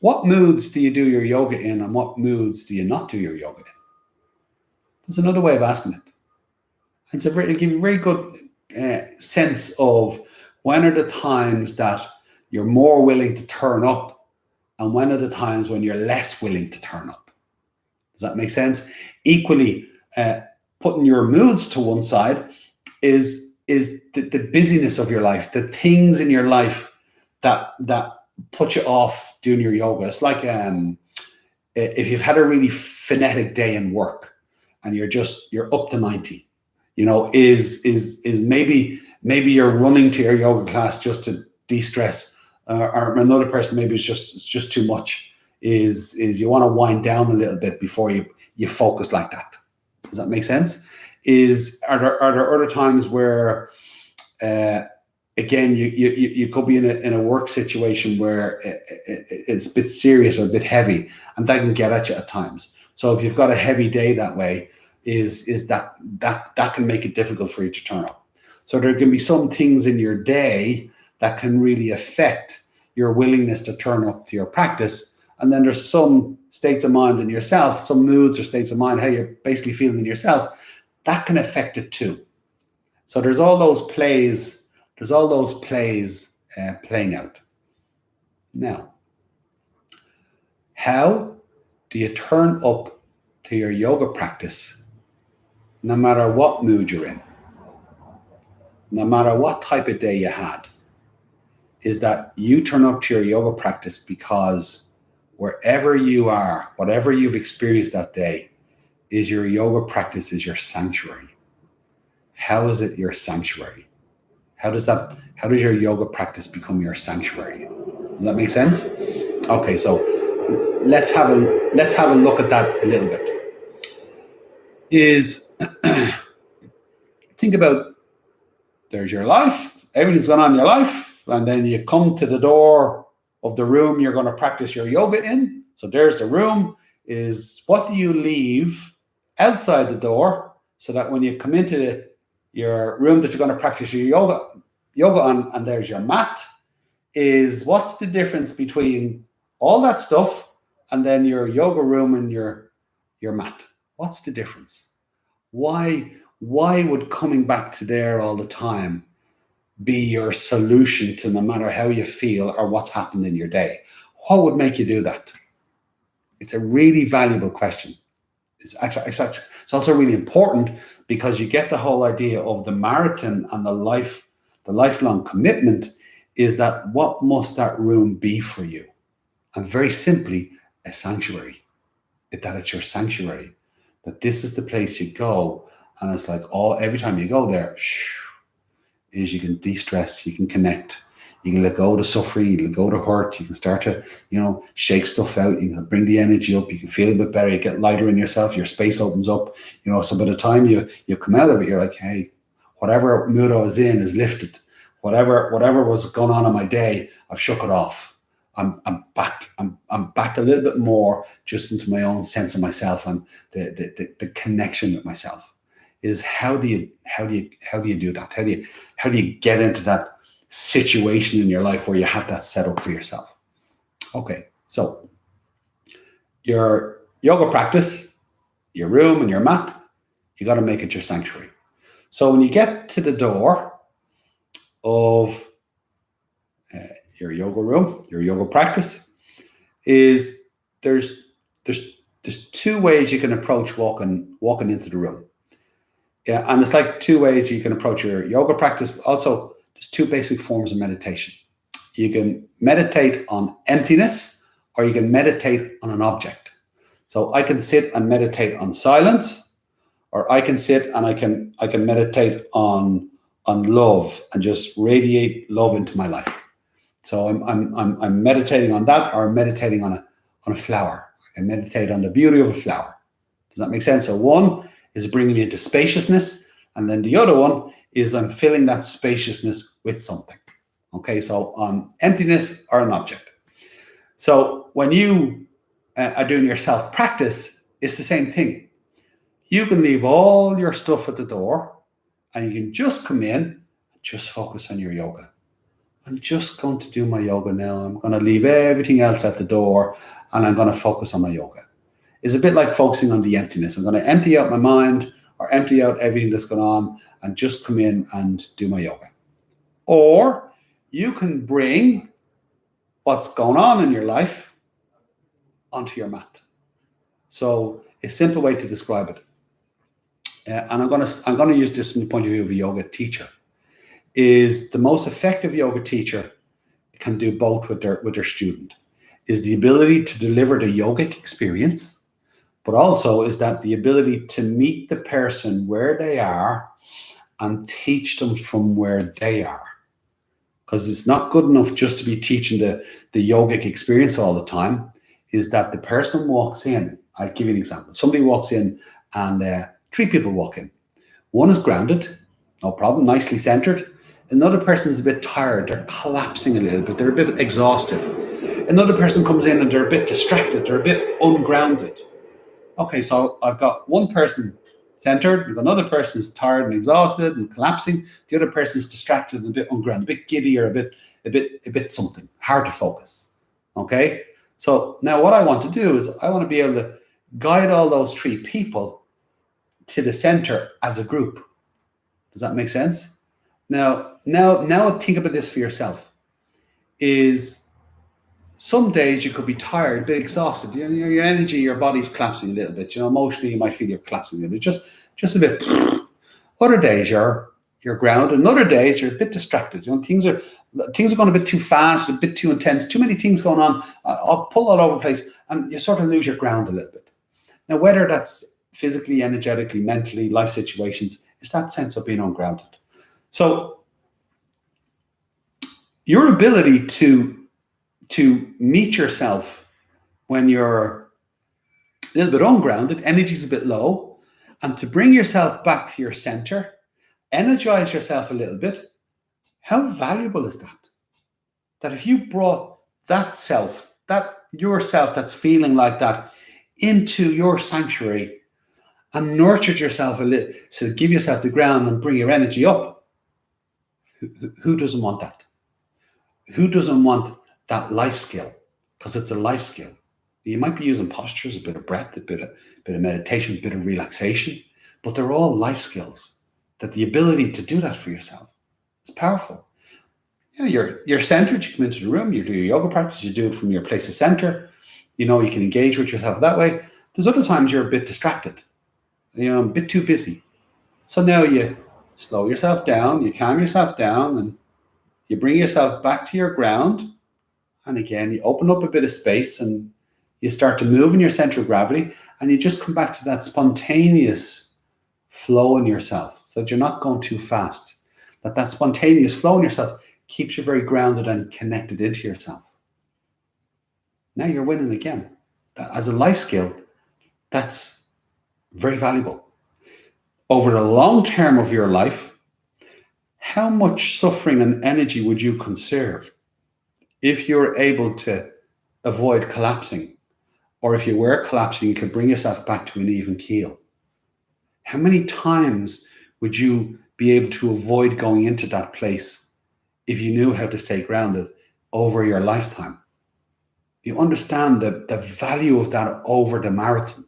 What moods do you do your yoga in, and what moods do you not do your yoga in? There's another way of asking it. And it'll give you a very good sense of when are the times that you're more willing to turn up, and when are the times when you're less willing to turn up. Does that make sense? Equally, putting your moods to one side is the busyness of your life, the things in your life that put you off doing your yoga. It's like if you've had a really frenetic day in work and you're up to 90, is maybe you're running to your yoga class just to de-stress, or another person, maybe it's just too much, is you want to wind down a little bit before you focus like that. Does that make sense? Are there other times where again, you could be in a work situation where it's a bit serious or a bit heavy, and that can get at you at times. So if you've got a heavy day that way, is that can make it difficult for you to turn up. So there can be some things in your day that can really affect your willingness to turn up to your practice. And then there's some states of mind in yourself, some moods or states of mind, how you're basically feeling in yourself, that can affect it too. So there's all those plays playing out. Now, how do you turn up to your yoga practice no matter what mood you're in, no matter what type of day you had? Is that you turn up to your yoga practice because wherever you are, whatever you've experienced that day, is your yoga practice is your sanctuary. How is it your sanctuary? How does your yoga practice become your sanctuary? Does that make sense? Okay, so let's have a look at that a little bit. Think about, there's your life, everything's going on in your life, and then you come to the door of the room you're going to practice your yoga in. So there's the room. Is what do you leave outside the door so that when you come into your room that you're going to practice your yoga on, and there's your mat, is what's the difference between all that stuff and then your yoga room and your mat? What's the difference? Why would coming back to there all the time be your solution to no matter how you feel or what's happened in your day? What would make you do that? It's a really valuable question. It's also really important because you get the whole idea of the marathon and the lifelong commitment is that what must that room be for you? And very simply, a sanctuary. That it's your sanctuary. That this is the place you go, and it's like every time you go there, is you can de-stress, you can connect, you can let go of the suffering, you can let go of the hurt, you can start to, shake stuff out, you can bring the energy up, you can feel a bit better, you get lighter in yourself, your space opens up, so by the time you come out of it, you're like, hey, whatever mood I was in is lifted. Whatever was going on in my day, I've shook it off. I'm back. I'm back a little bit more just into my own sense of myself and the connection with myself. Is how do you do that? How do you get into that situation in your life where you have that set up for yourself? Okay, so your yoga practice, your room and your mat, you got to make it your sanctuary. So when you get to the door of your yoga room, your yoga practice, is there's two ways you can approach walking into the room. Yeah, and it's like two ways you can approach your yoga practice. Also, there's two basic forms of meditation. You can meditate on emptiness, or you can meditate on an object. So I can sit and meditate on silence, or I can sit and I can meditate on love and just radiate love into my life. So I'm meditating on that, or I'm meditating on a flower. I can meditate on the beauty of a flower. Does that make sense? So one is bringing me into spaciousness, and then the other one is I'm filling that spaciousness with something. Okay, so on emptiness or an object. So when you are doing your self-practice, it's the same thing. You can leave all your stuff at the door, and you can just come in and just focus on your yoga. I'm just going to do my yoga now. I'm going to leave everything else at the door, and I'm going to focus on my yoga. It's a bit like focusing on the emptiness. I'm going to empty out my mind or empty out everything that's going on and just come in and do my yoga. Or you can bring what's going on in your life onto your mat. So a simple way to describe it, and I'm going to use this from the point of view of a yoga teacher, is the most effective yoga teacher can do both with their student, is the ability to deliver the yogic experience, but also is that the ability to meet the person where they are and teach them from where they are. Because it's not good enough just to be teaching the yogic experience all the time, is that the person walks in. I'll give you an example. Somebody walks in and three people walk in. One is grounded, no problem, nicely centered. Another person is a bit tired, they're collapsing a little bit, they're a bit exhausted. Another person comes in and they're a bit distracted, they're a bit ungrounded. Okay, so I've got one person centered, and another person is tired and exhausted and collapsing. The other person is distracted and a bit ungrounded, a bit giddy, or a bit something, hard to focus. Okay, so now what I want to do is I want to be able to guide all those three people to the center as a group. Does that make sense? Now think about this for yourself. Is some days you could be tired, a bit exhausted. You know, your energy, your body's collapsing a little bit. You know, emotionally you might feel you're collapsing a little bit, just a bit. Other days you're grounded. And other days you're a bit distracted. You know, things are going a bit too fast, a bit too intense, too many things going on. I'll pull all over the place, and you sort of lose your ground a little bit. Now, whether that's physically, energetically, mentally, life situations, it's that sense of being ungrounded. So your ability to meet yourself when you're a little bit ungrounded, energy's a bit low, and to bring yourself back to your center, energize yourself a little bit, how valuable is that? That if you brought that self, that yourself that's feeling like that, into your sanctuary and nurtured yourself a little, so give yourself the ground and bring your energy up, who doesn't want that? Who doesn't want that life skill? Because it's a life skill. You might be using postures, a bit of breath, a bit of meditation, a bit of relaxation, but they're all life skills. That the ability to do that for yourself is powerful. You know, you're centered, you come into the room, you do your yoga practice, you do it from your place of center. You know, you can engage with yourself that way. There's other times you're a bit distracted, you know, a bit too busy. So now you slow yourself down, you calm yourself down, and you bring yourself back to your ground. And again, you open up a bit of space and you start to move in your center of gravity, and you just come back to that spontaneous flow in yourself, so that you're not going too fast. That spontaneous flow in yourself keeps you very grounded and connected into yourself. Now you're winning again. As a life skill, that's very valuable. Over the long term of your life, how much suffering and energy would you conserve if you're able to avoid collapsing? Or if you were collapsing, you could bring yourself back to an even keel. How many times would you be able to avoid going into that place if you knew how to stay grounded over your lifetime? You understand the value of that over the marathon.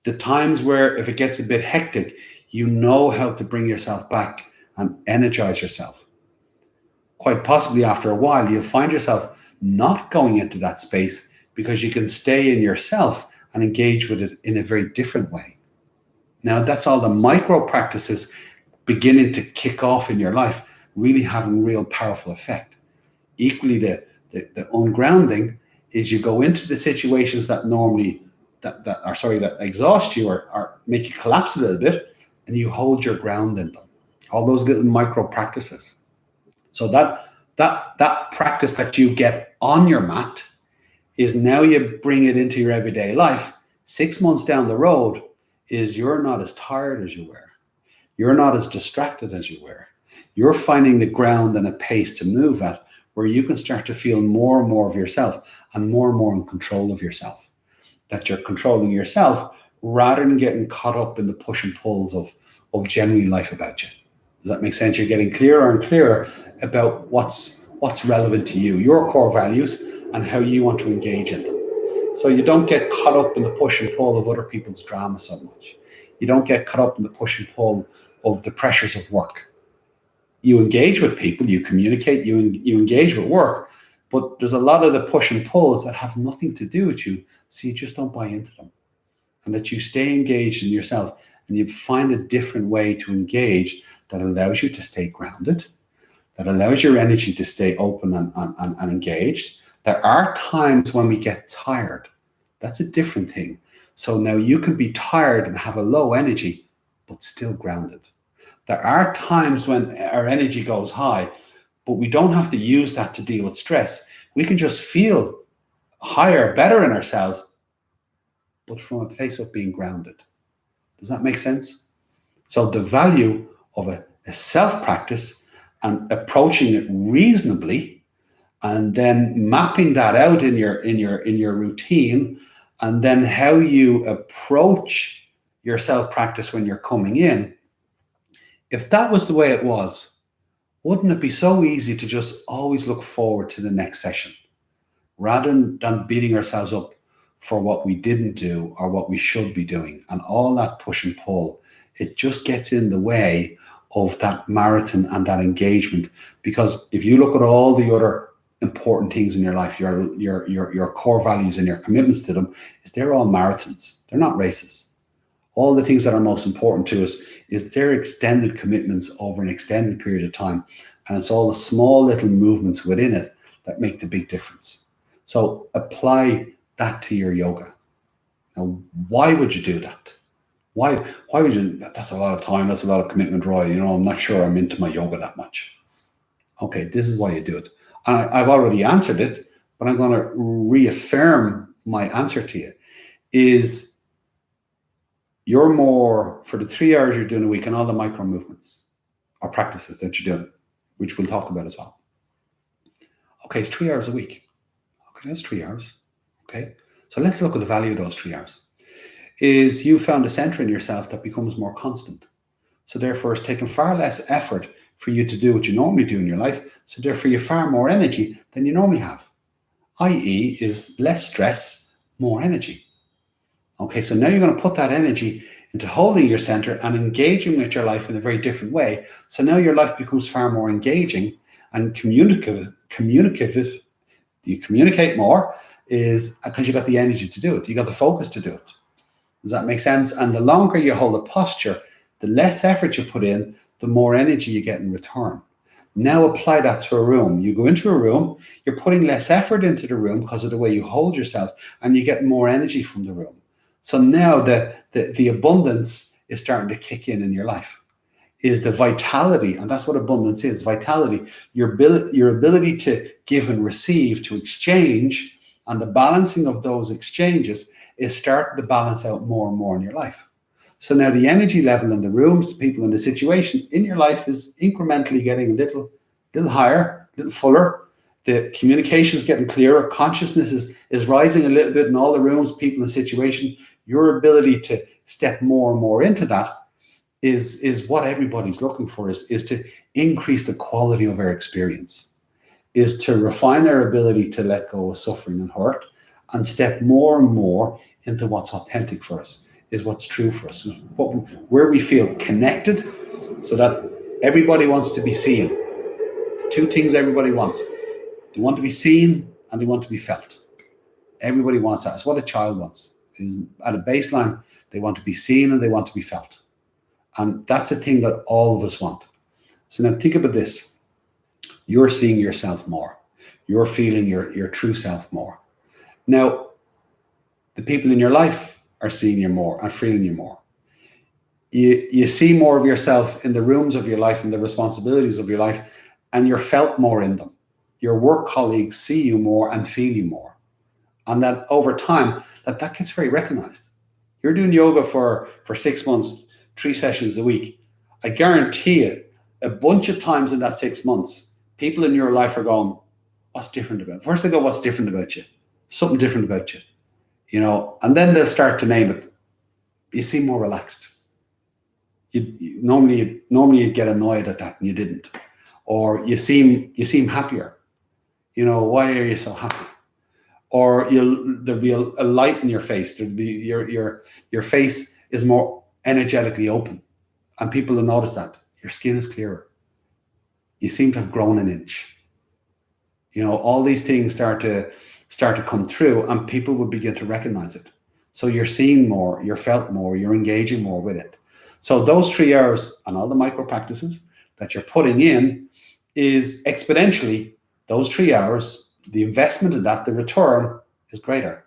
The times where if it gets a bit hectic, you know how to bring yourself back and energize yourself. Quite possibly after a while, you'll find yourself not going into that space because you can stay in yourself and engage with it in a very different way. Now, that's all the micro practices beginning to kick off in your life, really having real powerful effect. Equally, the ungrounding is you go into the situations that normally that exhaust you or make you collapse a little bit, and you hold your ground in them. All those little micro practices. So that practice that you get on your mat is now you bring it into your everyday life. 6 months down the road is you're not as tired as you were. You're not as distracted as you were. You're finding the ground and a pace to move at where you can start to feel more and more of yourself and more in control of yourself. That you're controlling yourself rather than getting caught up in the push and pulls of generally life about you. Does that make sense? You're getting clearer and clearer about what's relevant to you, your core values, and how you want to engage in them. So you don't get caught up in the push and pull of other people's drama so much. You don't get caught up in the push and pull of the pressures of work. You engage with people, you communicate, you engage with work, but there's a lot of the push and pulls that have nothing to do with you, so you just don't buy into them. And that you stay engaged in yourself and you find a different way to engage that allows you to stay grounded, that allows your energy to stay open and engaged. There are times when we get tired. That's a different thing. So now you can be tired and have a low energy, but still grounded. There are times when our energy goes high, but we don't have to use that to deal with stress. We can just feel higher, better in ourselves, but from a place of being grounded. Does that make sense? So the value of a self-practice and approaching it reasonably, and then mapping that out in your routine, and then how you approach your self practice when you're coming in. If that was the way it was, wouldn't it be so easy to just always look forward to the next session rather than beating ourselves up for what we didn't do or what we should be doing, and all that push and pull? It just gets in the way of that marathon and that engagement. Because if you look at all the other important things in your life, your core values and your commitments to them, is they're all marathons. They're not races. All the things that are most important to us is they're extended commitments over an extended period of time. And it's all the small little movements within it that make the big difference. So apply that to your yoga. Now, why would you do that? Why would you? That's a lot of time. That's a lot of commitment, Roy. I'm not sure I'm into my yoga that much. Okay, this is why you do it. I've already answered it, but I'm going to reaffirm my answer to you. Is you're more, for the 3 hours you're doing a week and all the micro movements or practices that you're doing, which we'll talk about as well. Okay, it's 3 hours a week. Okay, that's 3 hours. Okay, so let's look at the value of those 3 hours. Is you found a center in yourself that becomes more constant. So therefore, it's taken far less effort for you to do what you normally do in your life. So therefore, you have far more energy than you normally have, i.e. is less stress, more energy. Okay, so now you're going to put that energy into holding your center and engaging with your life in a very different way. So now your life becomes far more engaging and communicative. You communicate more is because you got the energy to do it. You got the focus to do it. Does that make sense? And the longer you hold a posture, the less effort you put in, the more energy you get in return. Now apply that to a room. You go into a room, you're putting less effort into the room because of the way you hold yourself, and you get more energy from the room. So now the abundance is starting to kick in your life. Is the vitality, and that's what abundance is, vitality, your ability to give and receive, to exchange, and the balancing of those exchanges is starting to balance out more and more in your life. So now the energy level in the rooms, the people in the situation in your life is incrementally getting a little higher, a little fuller. The communication is getting clearer. Consciousness is rising a little bit in all the rooms, people in the situation. Your ability to step more and more into that is what everybody's looking for, is to increase the quality of our experience, is to refine our ability to let go of suffering and hurt and step more and more into what's authentic for us, is what's true for us, where we feel connected, so that everybody wants to be seen. The two things everybody wants. They want to be seen and they want to be felt. Everybody wants that. It's what a child wants. Is at a baseline, they want to be seen and they want to be felt. And that's a thing that all of us want. So now think about this. You're seeing yourself more. You're feeling your true self more. Now, the people in your life are seeing you more and feeling you more. You see more of yourself in the rooms of your life and the responsibilities of your life, and you're felt more in them. Your work colleagues see you more and feel you more. And that over time, that gets very recognized. You're doing yoga for 6 months, 3 sessions a week. I guarantee you, a bunch of times in that 6 months, people in your life are going, what's different about it? First they go, what's different about you? Something different about you. And then they'll start to name it. You seem more relaxed. You normally you'd get annoyed at that and you didn't. Or you seem happier. Why are you so happy? Or there'll be a light in your face. There'll be your face is more energetically open, and people will notice that. Your skin is clearer. You seem to have grown an inch. All these things start to come through, and people will begin to recognize it. So you're seeing more, you're felt more, you're engaging more with it. So those 3 hours and all the micro practices that you're putting in is exponentially, those 3 hours, the investment in that, the return is greater.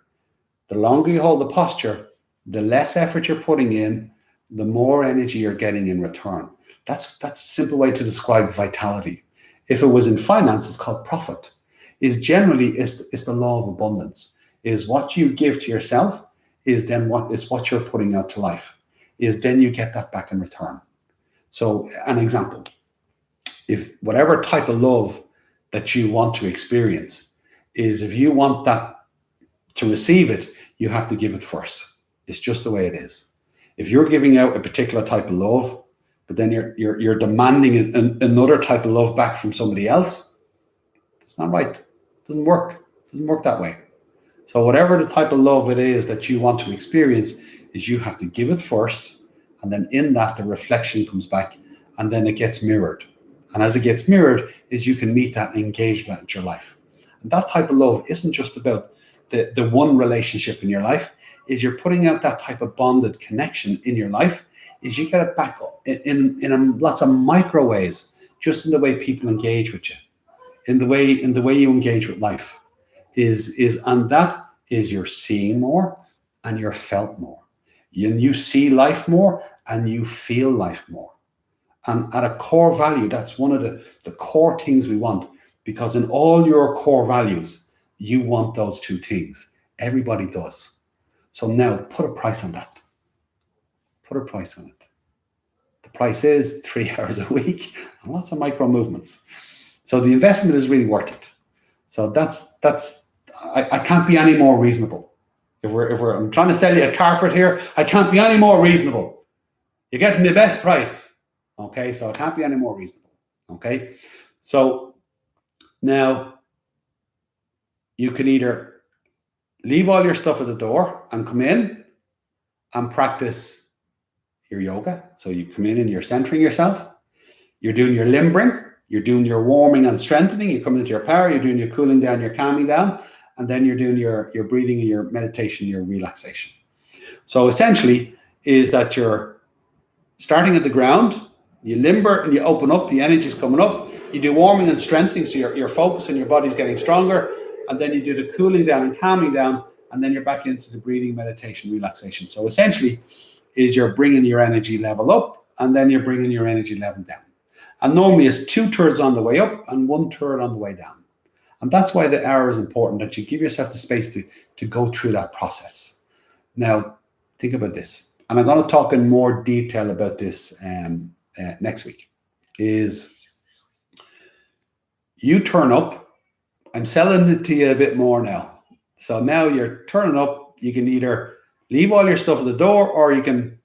The longer you hold the posture, the less effort you're putting in, the more energy you're getting in return. That's a simple way to describe vitality. If it was in finance, it's called profit. Is generally it's the law of abundance. Is what you give to yourself is then what you're putting out to life. Is then you get that back in return. So an example. if whatever type of love that you want to experience is, if you want that to receive it, you have to give it first. It's just the way it is. If you're giving out a particular type of love, but then you're demanding another type of love back from somebody else, it's not right. It doesn't work. It doesn't work that way. So whatever the type of love it is that you want to experience, is you have to give it first, and then in that the reflection comes back, and then it gets mirrored. And as it gets mirrored, is you can meet that engagement in your life. And that type of love isn't just about the one relationship in your life, is you're putting out that type of bonded connection in your life, is you get it back in lots of micro ways, just in the way people engage with you, in the way you engage with life, and that is you're seeing more and you're felt more. You see life more and you feel life more. And at a core value, that's one of the core things we want, because in all your core values, you want those two things. Everybody does. So now put a price on that. Put a price on it. The price is 3 hours a week and lots of micro movements. So the investment is really worth it. So I can't be any more reasonable. I'm trying to sell you a carpet here, I can't be any more reasonable. You're getting the best price. Okay, so I can't be any more reasonable. Okay, so now you can either leave all your stuff at the door and come in and practice your yoga. So you come in and you're centering yourself. You're doing your limbering. You're doing your warming and strengthening. You come into your power. You're doing your cooling down, your calming down. And then you're doing your breathing and your meditation, your relaxation. So essentially is that you're starting at the ground. You limber and you open up. The energy's coming up. You do warming and strengthening. So your focus and your body's getting stronger. And then you do the cooling down and calming down, and then you're back into the breathing, meditation, relaxation. So essentially is you're bringing your energy level up, and then you're bringing your energy level down. And normally it's 2/3 on the way up and 1/3 on the way down. And that's why the hour is important, that you give yourself the space to go through that process. Now, think about this. And I'm going to talk in more detail about this next week, is you turn up. I'm selling it to you a bit more now. So now you're turning up. You can either leave all your stuff at the door, or you can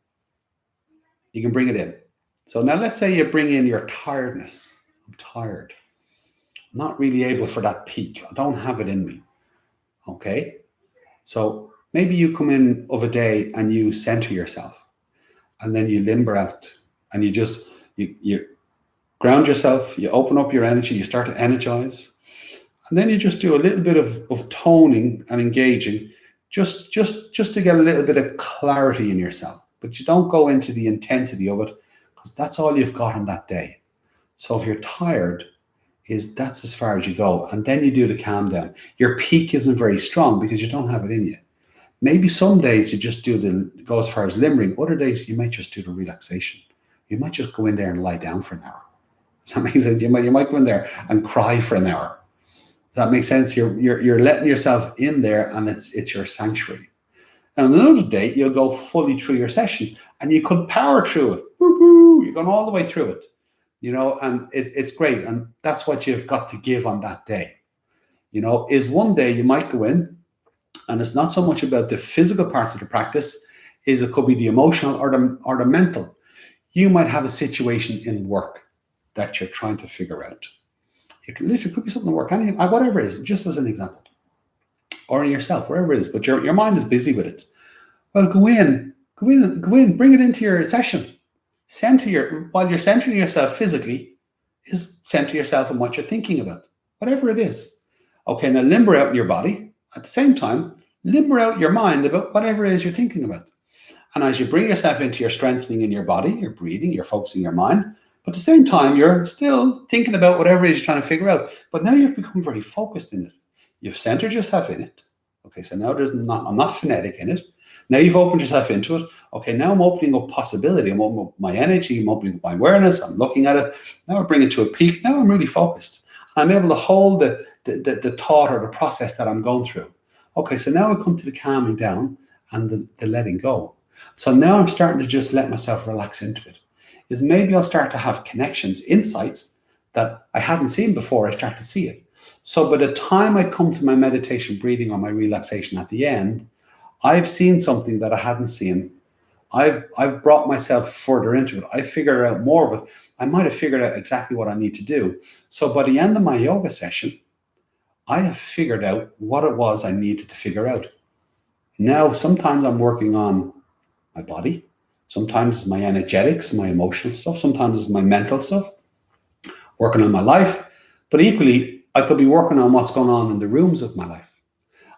bring it in. So now let's say you bring in your tiredness. I'm tired. I'm not really able for that peak. I don't have it in me. Okay. So maybe you come in of a day and you center yourself, and then you limber out, and you ground yourself. You open up your energy. You start to energize. And then you just do a little bit of toning and engaging, just to get a little bit of clarity in yourself. But you don't go into the intensity of it, because that's all you've got on that day. So if you're tired, that's as far as you go. And then you do the calm down. Your peak isn't very strong because you don't have it in you. Maybe some days you just go as far as limbering. Other days you might just do the relaxation. You might just go in there and lie down for an hour. Does that make sense? You might go in there and cry for an hour. Does that make sense? You're letting yourself in there, and it's your sanctuary. And another day you'll go fully through your session, and you could power through it. Woo-hoo! You're going all the way through it, and it's great. And that's what you've got to give on that day. Is one day you might go in, and it's not so much about the physical part of the practice, it could be the emotional or the mental. You might have a situation in work that you're trying to figure out. It literally could be something to work, whatever it is, just as an example, or in yourself, wherever it is. But your mind is busy with it. Well, go in, bring it into your session. While you're centering yourself physically, is center yourself on what you're thinking about, whatever it is. Okay, now limber out in your body. At the same time, limber out your mind about whatever it is you're thinking about. And as you bring yourself into your strengthening in your body, you're breathing, you're focusing your mind. But at the same time, you're still thinking about whatever it is you're trying to figure out. But now you've become very focused in it. You've centered yourself in it. Okay, so now I'm not phonetic in it. Now you've opened yourself into it. Okay, now I'm opening up possibility. I'm opening up my energy. I'm opening up my awareness. I'm looking at it. Now I bring it to a peak. Now I'm really focused. I'm able to hold the thought or the process that I'm going through. Okay, so now I come to the calming down and the letting go. So now I'm starting to just let myself relax into it. Is maybe I'll start to have connections, insights that I hadn't seen before, I start to see it. So by the time I come to my meditation breathing or my relaxation at the end, I've seen something that I hadn't seen. I've brought myself further into it. I figured out more of it. I might have figured out exactly what I need to do. So by the end of my yoga session, I have figured out what it was I needed to figure out. Now, sometimes I'm working on my body. Sometimes it's my energetics, my emotional stuff. Sometimes it's my mental stuff, working on my life. But equally, I could be working on what's going on in the rooms of my life.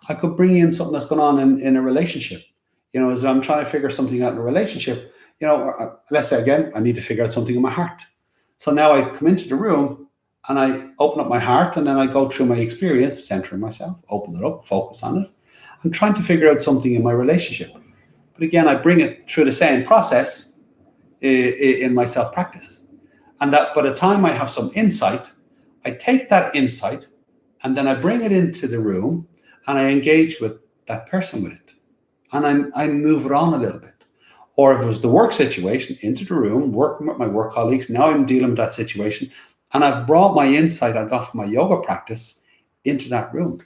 I could bring in something that's going on in a relationship. As I'm trying to figure something out in a relationship, let's say again, I need to figure out something in my heart. So now I come into the room and I open up my heart, and then I go through my experience, centering myself, open it up, focus on it. I'm trying to figure out something in my relationship. But again, I bring it through the same process in my self-practice. And that by the time I have some insight, I take that insight and then I bring it into the room and I engage with that person with it. And I move it on a little bit. Or if it was the work situation, into the room, working with my work colleagues, now I'm dealing with that situation. And I've brought my insight I got from my yoga practice into that room.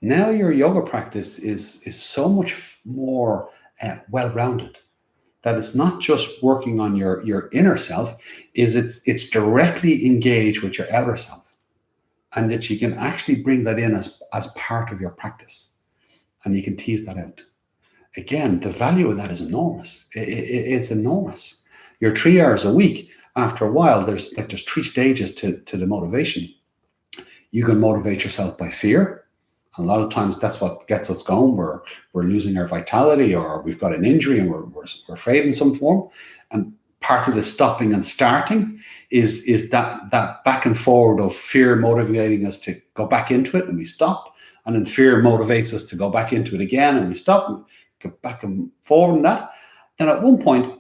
Now your yoga practice is so much more well-rounded, that it's not just working on your inner self, it's directly engaged with your outer self, and that you can actually bring that in as part of your practice, and you can tease that out. Again, the value of that is enormous. It's enormous. Your 3 hours a week, after a while, there's 3 stages to the motivation. You can motivate yourself by fear. A lot of times that's what gets us going. We're losing our vitality, or we've got an injury and we're afraid in some form. And part of the stopping and starting is that back and forward of fear motivating us to go back into it, and we stop. And then fear motivates us to go back into it again, and we stop and go back and forward in that. Then at one point,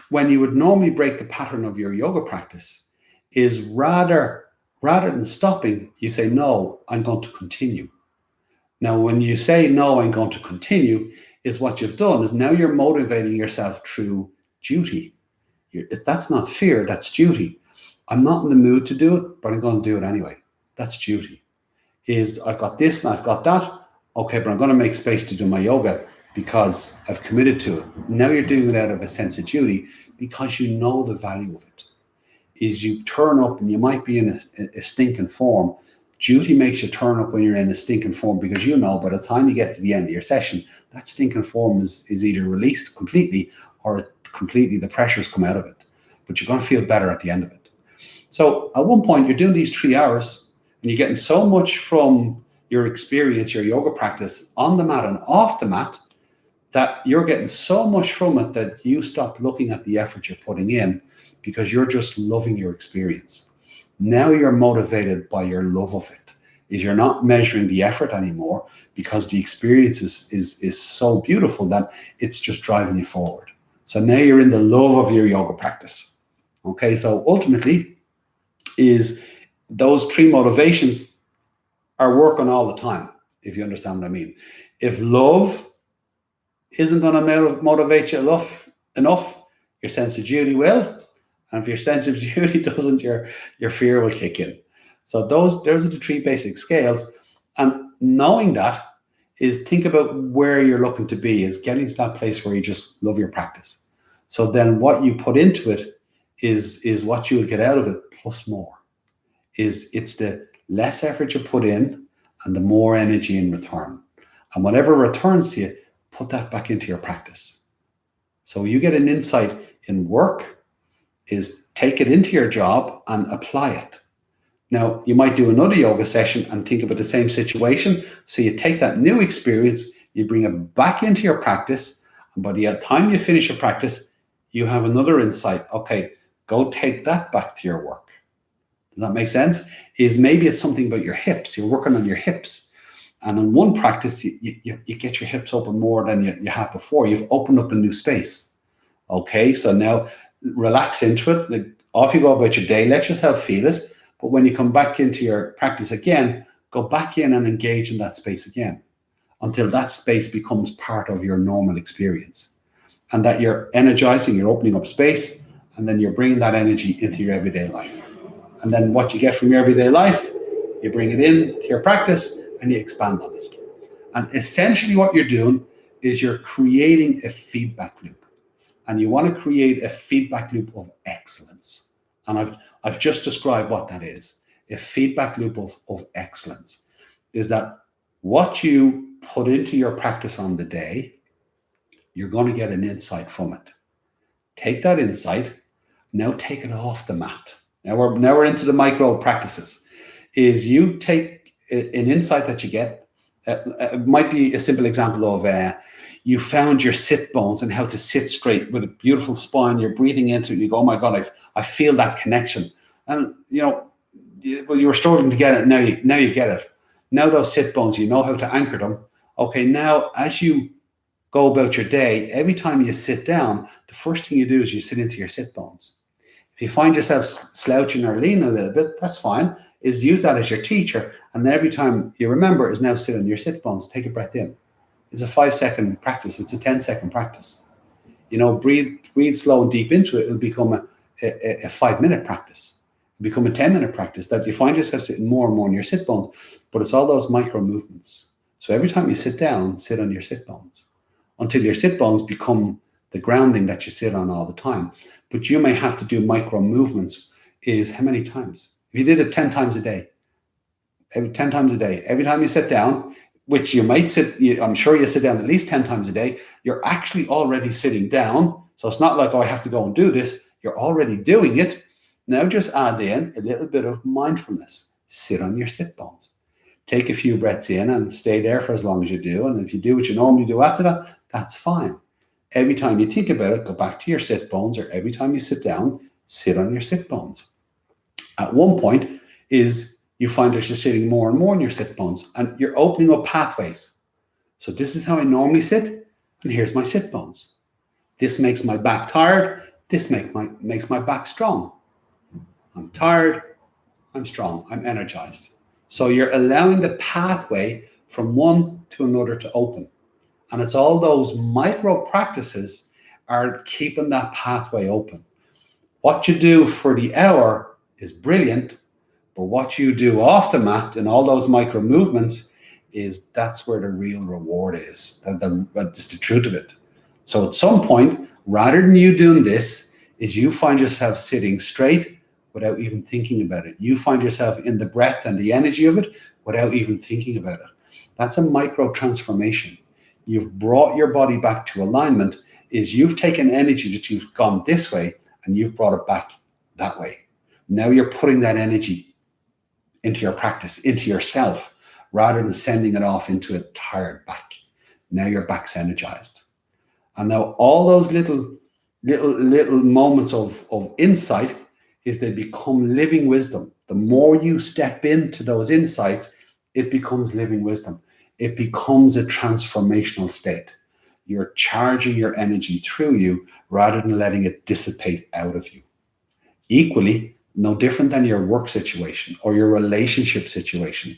when you would normally break the pattern of your yoga practice, is rather than stopping, you say, no, I'm going to continue. Now, when you say, no, I'm going to continue, is what you've done is now you're motivating yourself through duty. If that's not fear, that's duty. I'm not in the mood to do it, but I'm going to do it anyway. That's duty. I've got this and I've got that. Okay, but I'm going to make space to do my yoga because I've committed to it. Now you're doing it out of a sense of duty because you know the value of it. Is you turn up and you might be in a stinking form. Duty makes you turn up when you're in a stinking form, because you know by the time you get to the end of your session, that stinking form is either released completely or completely the pressures come out of it. But you're going to feel better at the end of it. So at one point, you're doing these 3 hours and you're getting so much from your experience, your yoga practice on the mat and off the mat, that you're getting so much from it that you stop looking at the effort you're putting in, because you're just loving your experience. Now you're motivated by your love of it. You're not measuring the effort anymore, because the experience is so beautiful that it's just driving you forward. So now you're in the love of your yoga practice. Okay, so ultimately is those 3 motivations are working all the time, if you understand what I mean. If love isn't going to motivate you enough, your sense of duty will. And if your sense of duty doesn't, your fear will kick in. So those are the 3 basic scales. And knowing that is, think about where you're looking to be, is getting to that place where you just love your practice. So then what you put into it is what you will get out of it plus more. It's the less effort you put in and the more energy in return. And whatever returns to you, put that back into your practice. So you get an insight in work, is take it into your job and apply it. Now, you might do another yoga session and think about the same situation. So you take that new experience, you bring it back into your practice, and by the time you finish your practice, you have another insight. Okay, go take that back to your work. Does that make sense? Is maybe it's something about your hips. You're working on your hips. And in one practice, you get your hips open more than you have before. You've opened up a new space. Okay, so now relax into it. Like, off you go about your day. Let yourself feel it. But when you come back into your practice again, go back in and engage in that space again until that space becomes part of your normal experience. And that you're energizing, you're opening up space, and then you're bringing that energy into your everyday life. And then what you get from your everyday life, you bring it in to your practice and you expand on it. And essentially what you're doing is you're creating a feedback loop. And you want to create a feedback loop of excellence. And I've just described what that is. A feedback loop of excellence is that what you put into your practice on the day, you're going to get an insight from it. Take that insight, now take it off the mat. Now we're into the micro practices. Is you take an insight that you get. It might be a simple example of you found your sit bones and how to sit straight with a beautiful spine. You're breathing into it. And you go, oh my God, I feel that connection. And you were struggling to get it. Now you get it. Now those sit bones, you know how to anchor them. Okay, now as you go about your day, every time you sit down, the first thing you do is you sit into your sit bones. If you find yourself slouching or leaning a little bit, that's fine. Is use that as your teacher. And then every time you remember is now sit on your sit bones, take a breath in. It's a 5-second practice. It's a 10-second practice. Breathe slow and deep into it. It'll become a 5-minute practice. It'll become a 10-minute practice that you find yourself sitting more and more on your sit bones. But it's all those micro movements. So every time you sit down, sit on your sit bones until your sit bones become the grounding that you sit on all the time. But you may have to do micro movements. Is how many times? If you did it 10 times a day, every 10 times a day, every time you sit down, which you might I'm sure you sit down at least 10 times a day, you're actually already sitting down. So it's not like, oh, I have to go and do this. You're already doing it. Now just add in a little bit of mindfulness. Sit on your sit bones. Take a few breaths in and stay there for as long as you do. And if you do what you normally do after that, that's fine. Every time you think about it, go back to your sit bones, or every time you sit down, sit on your sit bones. At one point is you find that you're sitting more and more in your sit bones and you're opening up pathways. So this is how I normally sit, and here's my sit bones. This makes my back tired. This makes my back strong. I'm tired. I'm strong. I'm energized. So you're allowing the pathway from one to another to open. And it's all those micro practices are keeping that pathway open. What you do for the hour is brilliant, but what you do off the mat and all those micro movements that's where the real reward is. That's the truth of it. So at some point, rather than you doing this, is you find yourself sitting straight without even thinking about it. You find yourself in the breath and the energy of it without even thinking about it. That's a micro transformation. You've brought your body back to alignment. Is you've taken energy that you've gone this way and you've brought it back that way. Now you're putting that energy into your practice, into yourself, rather than sending it off into a tired back. Now your back's energized. And now all those little moments of insight is they become living wisdom. The more you step into those insights, it becomes living wisdom. It becomes a transformational state. You're charging your energy through you rather than letting it dissipate out of you. Equally, no different than your work situation or your relationship situation.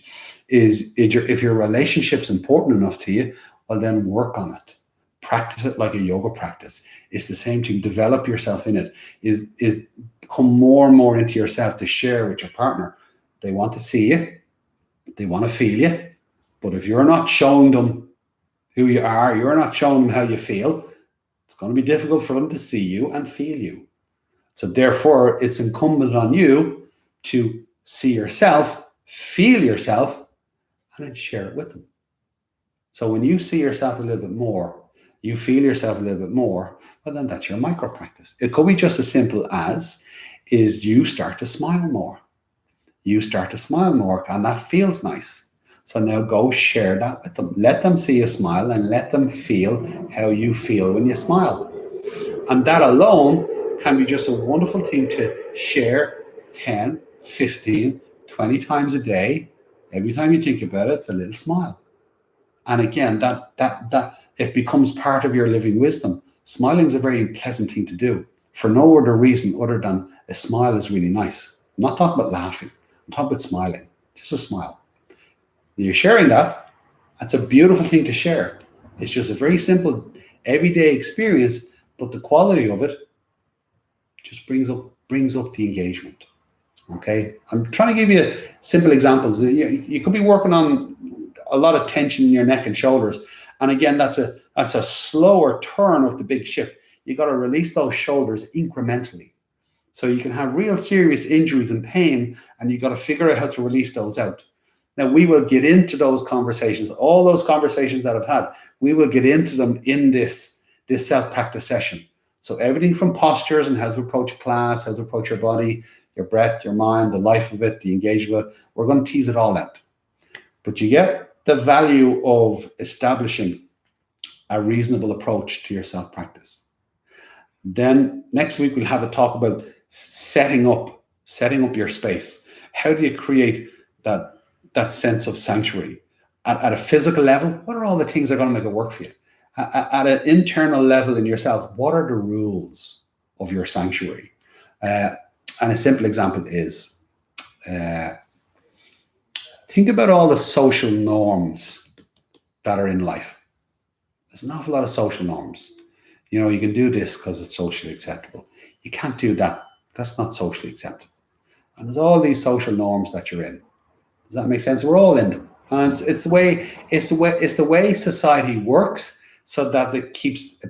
If your relationship's important enough to you, well, then work on it. Practice it like a yoga practice. It's the same thing. Develop yourself in it. Is come more and more into yourself to share with your partner. They want to see you. They want to feel you. But if you're not showing them who you are, you're not showing them how you feel, it's going to be difficult for them to see you and feel you. So therefore, it's incumbent on you to see yourself, feel yourself, and then share it with them. So when you see yourself a little bit more, you feel yourself a little bit more, well, then that's your micro practice. It could be just as simple as is you start to smile more. You start to smile more, and that feels nice. So now go share that with them. Let them see you smile and let them feel how you feel when you smile. And that alone can be just a wonderful thing to share 10, 15, 20 times a day. Every time you think about it, it's a little smile. And again, that it becomes part of your living wisdom. Smiling is a very pleasant thing to do for no other reason other than a smile is really nice. I'm not talking about laughing. I'm talking about smiling. Just a smile. You're sharing that. That's a beautiful thing to share. It's just a very simple, everyday experience, but the quality of it just brings up the engagement. Okay, I'm trying to give you simple examples. You could be working on a lot of tension in your neck and shoulders, and again, that's a slower turn of the big ship. You got to release those shoulders incrementally, so you can have real serious injuries and pain, and you got to figure out how to release those out. Now we will get into those conversations, all those conversations that I've had. We will get into them in this self practice session. So everything from postures and how to approach class, how to approach your body, your breath, your mind, the life of it, the engagement. We're going to tease it all out. But you get the value of establishing a reasonable approach to your self practice. Then next week we'll have a talk about setting up your space. How do you create that sense of sanctuary at a physical level? What are all the things that are going to make it work for you? At an internal level in yourself, what are the rules of your sanctuary? And a simple example is think about all the social norms that are in life. There's an awful lot of social norms. You can do this because it's socially acceptable. You can't do that. That's not socially acceptable. And there's all these social norms that you're in. Does that make sense? We're all in them. And it's the way society works, so that it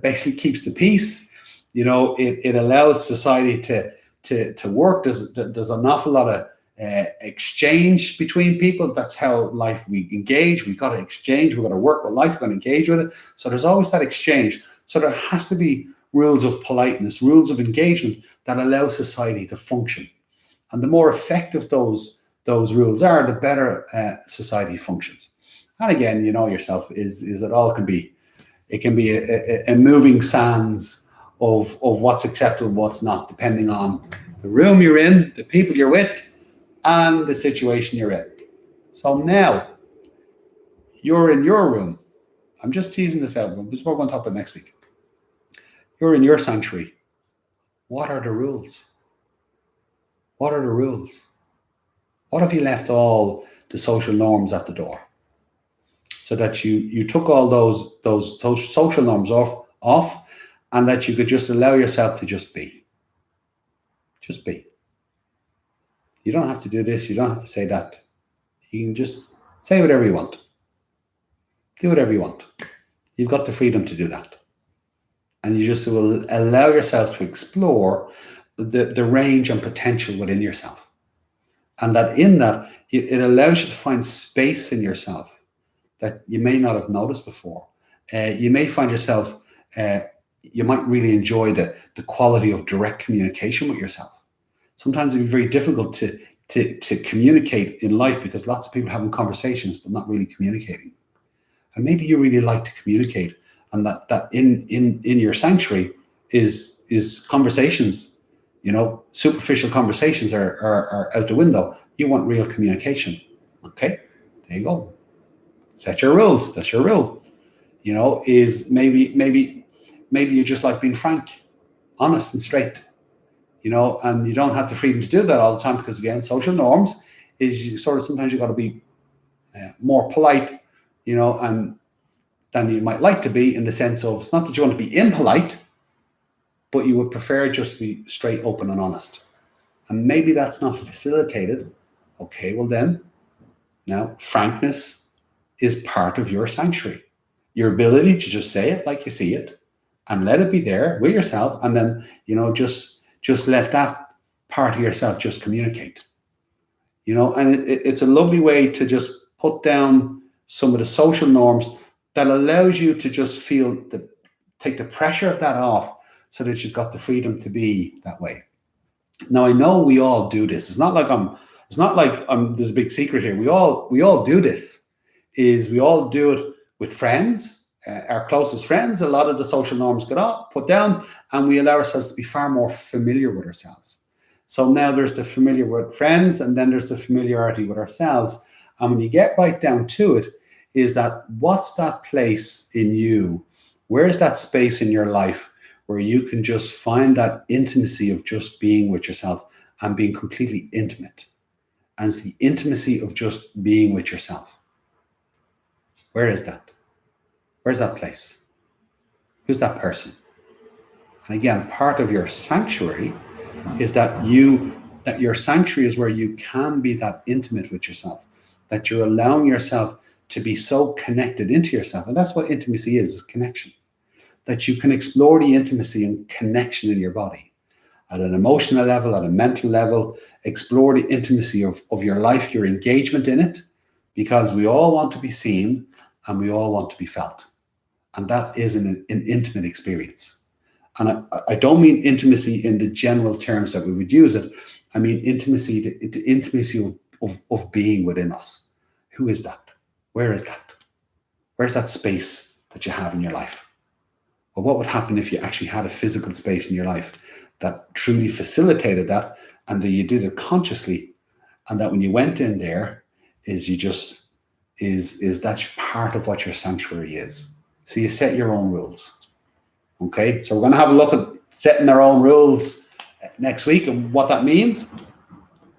basically keeps the peace. It allows society to work. There's an awful lot of exchange between people. That's how life we engage. We got to exchange. We got to work with life. We're going to engage with it. So there's always that exchange. So there has to be rules of politeness, rules of engagement that allow society to function. And the more effective those rules are, the better society functions. And again, yourself is it all can be. It can be a moving sands of what's acceptable, what's not, depending on the room you're in, the people you're with, and the situation you're in. So now, you're in your room. I'm just teasing this out, because we're going to talk about next week. You're in your sanctuary. What are the rules? What are the rules? What have you left all the social norms at the door? So that you took all those social norms off, and that you could just allow yourself to just be. Just be. You don't have to do this. You don't have to say that. You can just say whatever you want. Do whatever you want. You've got the freedom to do that. And you just will allow yourself to explore the range and potential within yourself. And that in that, it allows you to find space in yourself that you may not have noticed before. You may find yourself, you might really enjoy the quality of direct communication with yourself. Sometimes it can be very difficult to communicate in life, because lots of people are having conversations but not really communicating. And maybe you really like to communicate, and that in your sanctuary is conversations. Superficial conversations are out the window. You want real communication. Okay, there you go. Set your rules. That's your rule. Is maybe you just like being frank, honest, and straight. And you don't have the freedom to do that all the time, because again, social norms is sometimes you got to be more polite, and than you might like to be, in the sense of, it's not that you want to be impolite, but you would prefer just to be straight, open, and honest. And maybe that's not facilitated. Okay, well then, now frankness is part of your sanctuary. Your ability to just say it like you see it, and let it be there with yourself, and then just let that part of yourself just communicate. And it's a lovely way to just put down some of the social norms that allows you to just take the pressure of that off, so that you've got the freedom to be that way. Now, I know we all do this. It's not like there's a big secret here. We all do this. We all do it with friends, our closest friends. A lot of the social norms get put down, and we allow ourselves to be far more familiar with ourselves. So now there's the familiar with friends, and then there's the familiarity with ourselves. And when you get right down to it, is that what's that place in you? Where is that space in your life where you can just find that intimacy of just being with yourself and being completely intimate? And it's the intimacy of just being with yourself. Where is that? Where's that place? Who's that person? And again, part of your sanctuary is that you that your sanctuary is where you can be that intimate with yourself, that you're allowing yourself to be so connected into yourself. And that's what intimacy is connection. That you can explore the intimacy and connection in your body at an emotional level, at a mental level, explore the intimacy of your life, your engagement in it, because we all want to be seen and we all want to be felt. And that is an intimate experience. And I don't mean intimacy in the general terms that we would use it. I mean intimacy, the intimacy of being within us. Who is that? Where is that? Where's that space that you have in your life? Well, what would happen if you actually had a physical space in your life that truly facilitated that, and that you did it consciously, and that when you went in there, that's part of what your sanctuary is. So you set your own rules. Okay, so we're going to have a look at setting our own rules next week and what that means,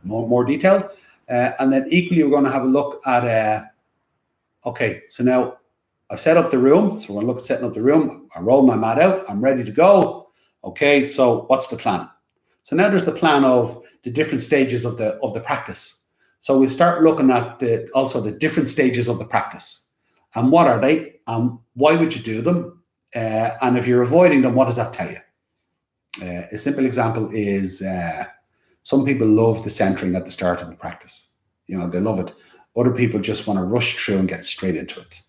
more detailed. And then equally, we're going to have a look at, okay, so now I've set up the room. So we're going to look at setting up the room. I roll my mat out. I'm ready to go. Okay, so what's the plan? So now there's the plan of the different stages of the practice. So we start looking at also the different stages of the practice. And what are they? Why would you do them? And if you're avoiding them, what does that tell you? A simple example is some people love the centering at the start of the practice. You know, they love it. Other people just want to rush through and get straight into it.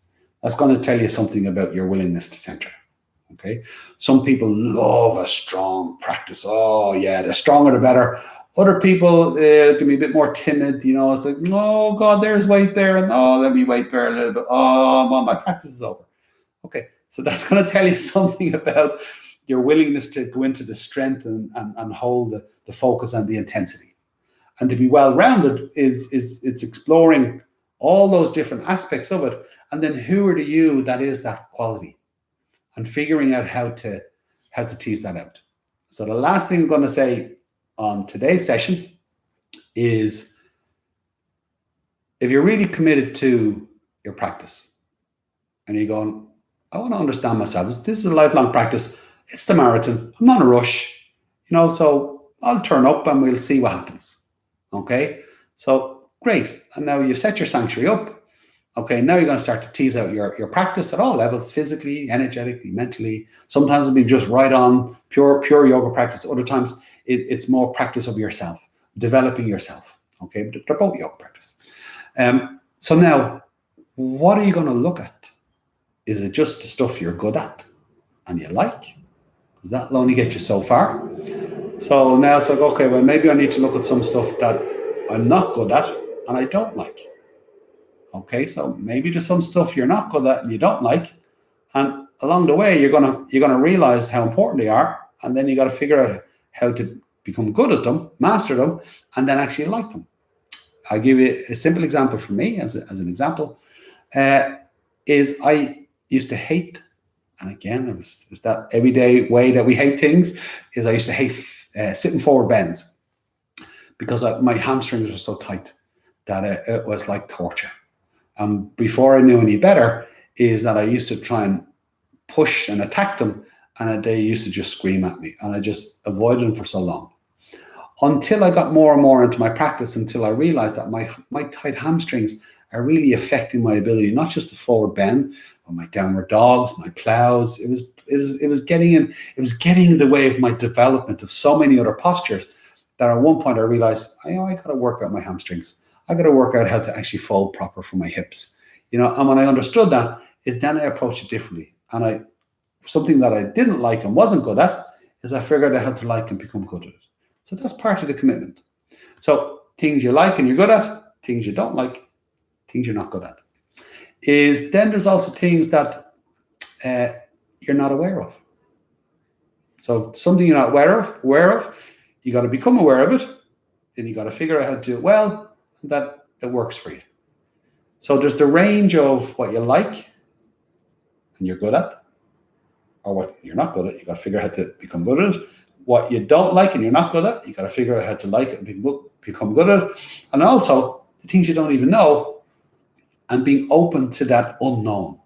That's going to tell you something about your willingness to center. Okay. Some people love a strong practice. Oh yeah, the stronger the better. Other people can be a bit more timid. You know, it's like, oh God, there's weight there, and oh, let me wait there a little bit. Oh, well, my practice is over. Okay, so that's going to tell you something about your willingness to go into the strength and hold the focus and the intensity. And to be well-rounded is it's exploring all those different aspects of it, and then who are the you that is that quality, and figuring out how to tease that out. So the last thing I'm going to say on today's session is, if you're really committed to your practice and you're going, I want to understand myself. This is a lifelong practice. It's the marathon. I'm not in a rush, you know, so I'll turn up and we'll see what happens. Okay, so great. And now you've set your sanctuary up. Okay, now you're going to start to tease out your practice at all levels, physically, energetically, mentally. Sometimes it'll be just right on pure yoga practice. Other times it's more practice of yourself, developing yourself. Okay, but they're both yoga practice. So now, what are you going to look at? Is it just the stuff you're good at and you like? Because that'll only get you so far. So now it's like, okay, well, maybe I need to look at some stuff that I'm not good at and I don't like. Okay, so maybe there's some stuff you're not good at and you don't like, and along the way you're gonna realize how important they are, and then you got to figure out how to become good at them, master them, and then actually like them. I'll give you a simple example for me as an example. Is I used to hate, and again, it's that everyday way that we hate things, is I used to hate sitting forward bends, because my hamstrings were so tight that it was like torture. And before I knew any better, is that I used to try and push and attack them, and they used to just scream at me, and I just avoided them for so long. Until I got more and more into my practice, until I realized that my tight hamstrings are really affecting my ability, not just to forward bend, but my downward dogs, my plows. It was getting in the way of my development of so many other postures, that at one point I realized, I got to work out my hamstrings. I got to work out how to actually fold proper for my hips, you know. And when I understood that, is then I approached it differently. And something that I didn't like and wasn't good at, is I figured out how to like and become good at it. So that's part of the commitment. So things you like and you're good at, things you don't like, things you're not good at. Is then there's also things that you're not aware of. So something you're not aware of, you got to become aware of it. Then you got to figure out how to do it well, that it works for you. So there's the range of what you like and you're good at, or what you're not good at. You got to figure out how to become good at it. What you don't like and you're not good at, you got to figure out how to like it and become good at it. And also the things you don't even know, and being open to that unknown,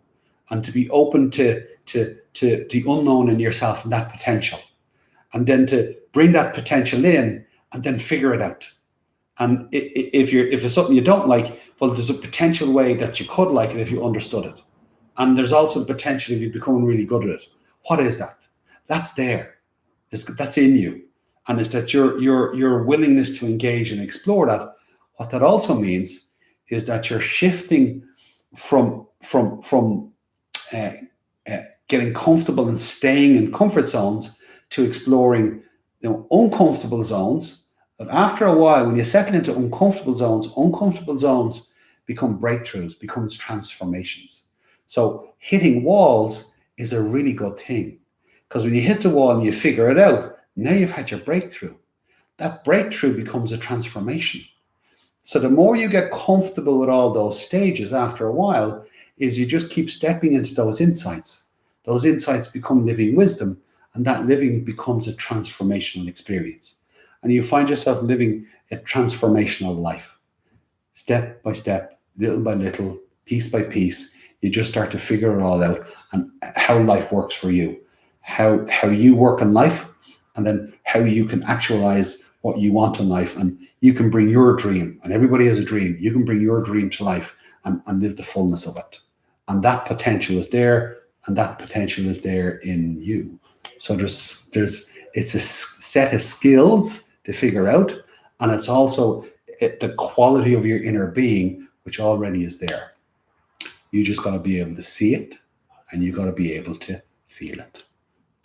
and to be open to the unknown in yourself and that potential, and then to bring that potential in and then figure it out. And if it's something you don't like, well, there's a potential way that you could like it if you understood it. And there's also the potential if you become really good at it. What is that? That's there. That's in you. And it's that your willingness to engage and explore that. What that also means is that you're shifting from getting comfortable and staying in comfort zones to exploring, uncomfortable zones. But after a while, when you settle into uncomfortable zones become breakthroughs, becomes transformations. So hitting walls is a really good thing, because when you hit the wall and you figure it out, now you've had your breakthrough. That breakthrough becomes a transformation. So the more you get comfortable with all those stages after a while, is you just keep stepping into those insights. Those insights become living wisdom, and that living becomes a transformational experience. And you find yourself living a transformational life. Step by step, little by little, piece by piece, you just start to figure it all out, and how life works for you, how you work in life, and then how you can actualize what you want in life. And you can bring your dream, and everybody has a dream. You can bring your dream to life and live the fullness of it. And that potential is there, and that potential is there in you. So it's a set of skills to figure out, and it's also the quality of your inner being, which already is there. You just got to be able to see it, and you got to be able to feel it,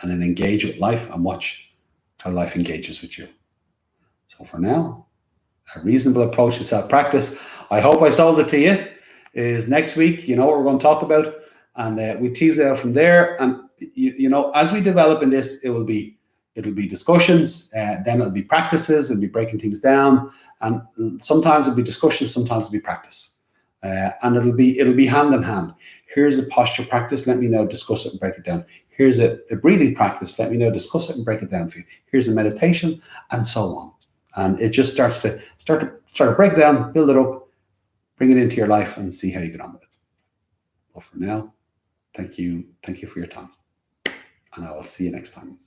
and then engage with life and watch how life engages with you. So for now, a reasonable approach to self-practice. I hope I sold it to you. Is next week, what we're going to talk about, and we tease it out from there. And as we develop in this, it'll be discussions, then it'll be practices, it'll be breaking things down, and sometimes it'll be discussions, sometimes it'll be practice, and it'll be hand in hand. Here's a posture practice. Let me know, discuss it, and break it down. Here's a breathing practice. Let me know, discuss it, and break it down for you. Here's a meditation, and so on. And it just starts to break it down, build it up, bring it into your life, and see how you get on with it. But for now, thank you for your time, and I will see you next time.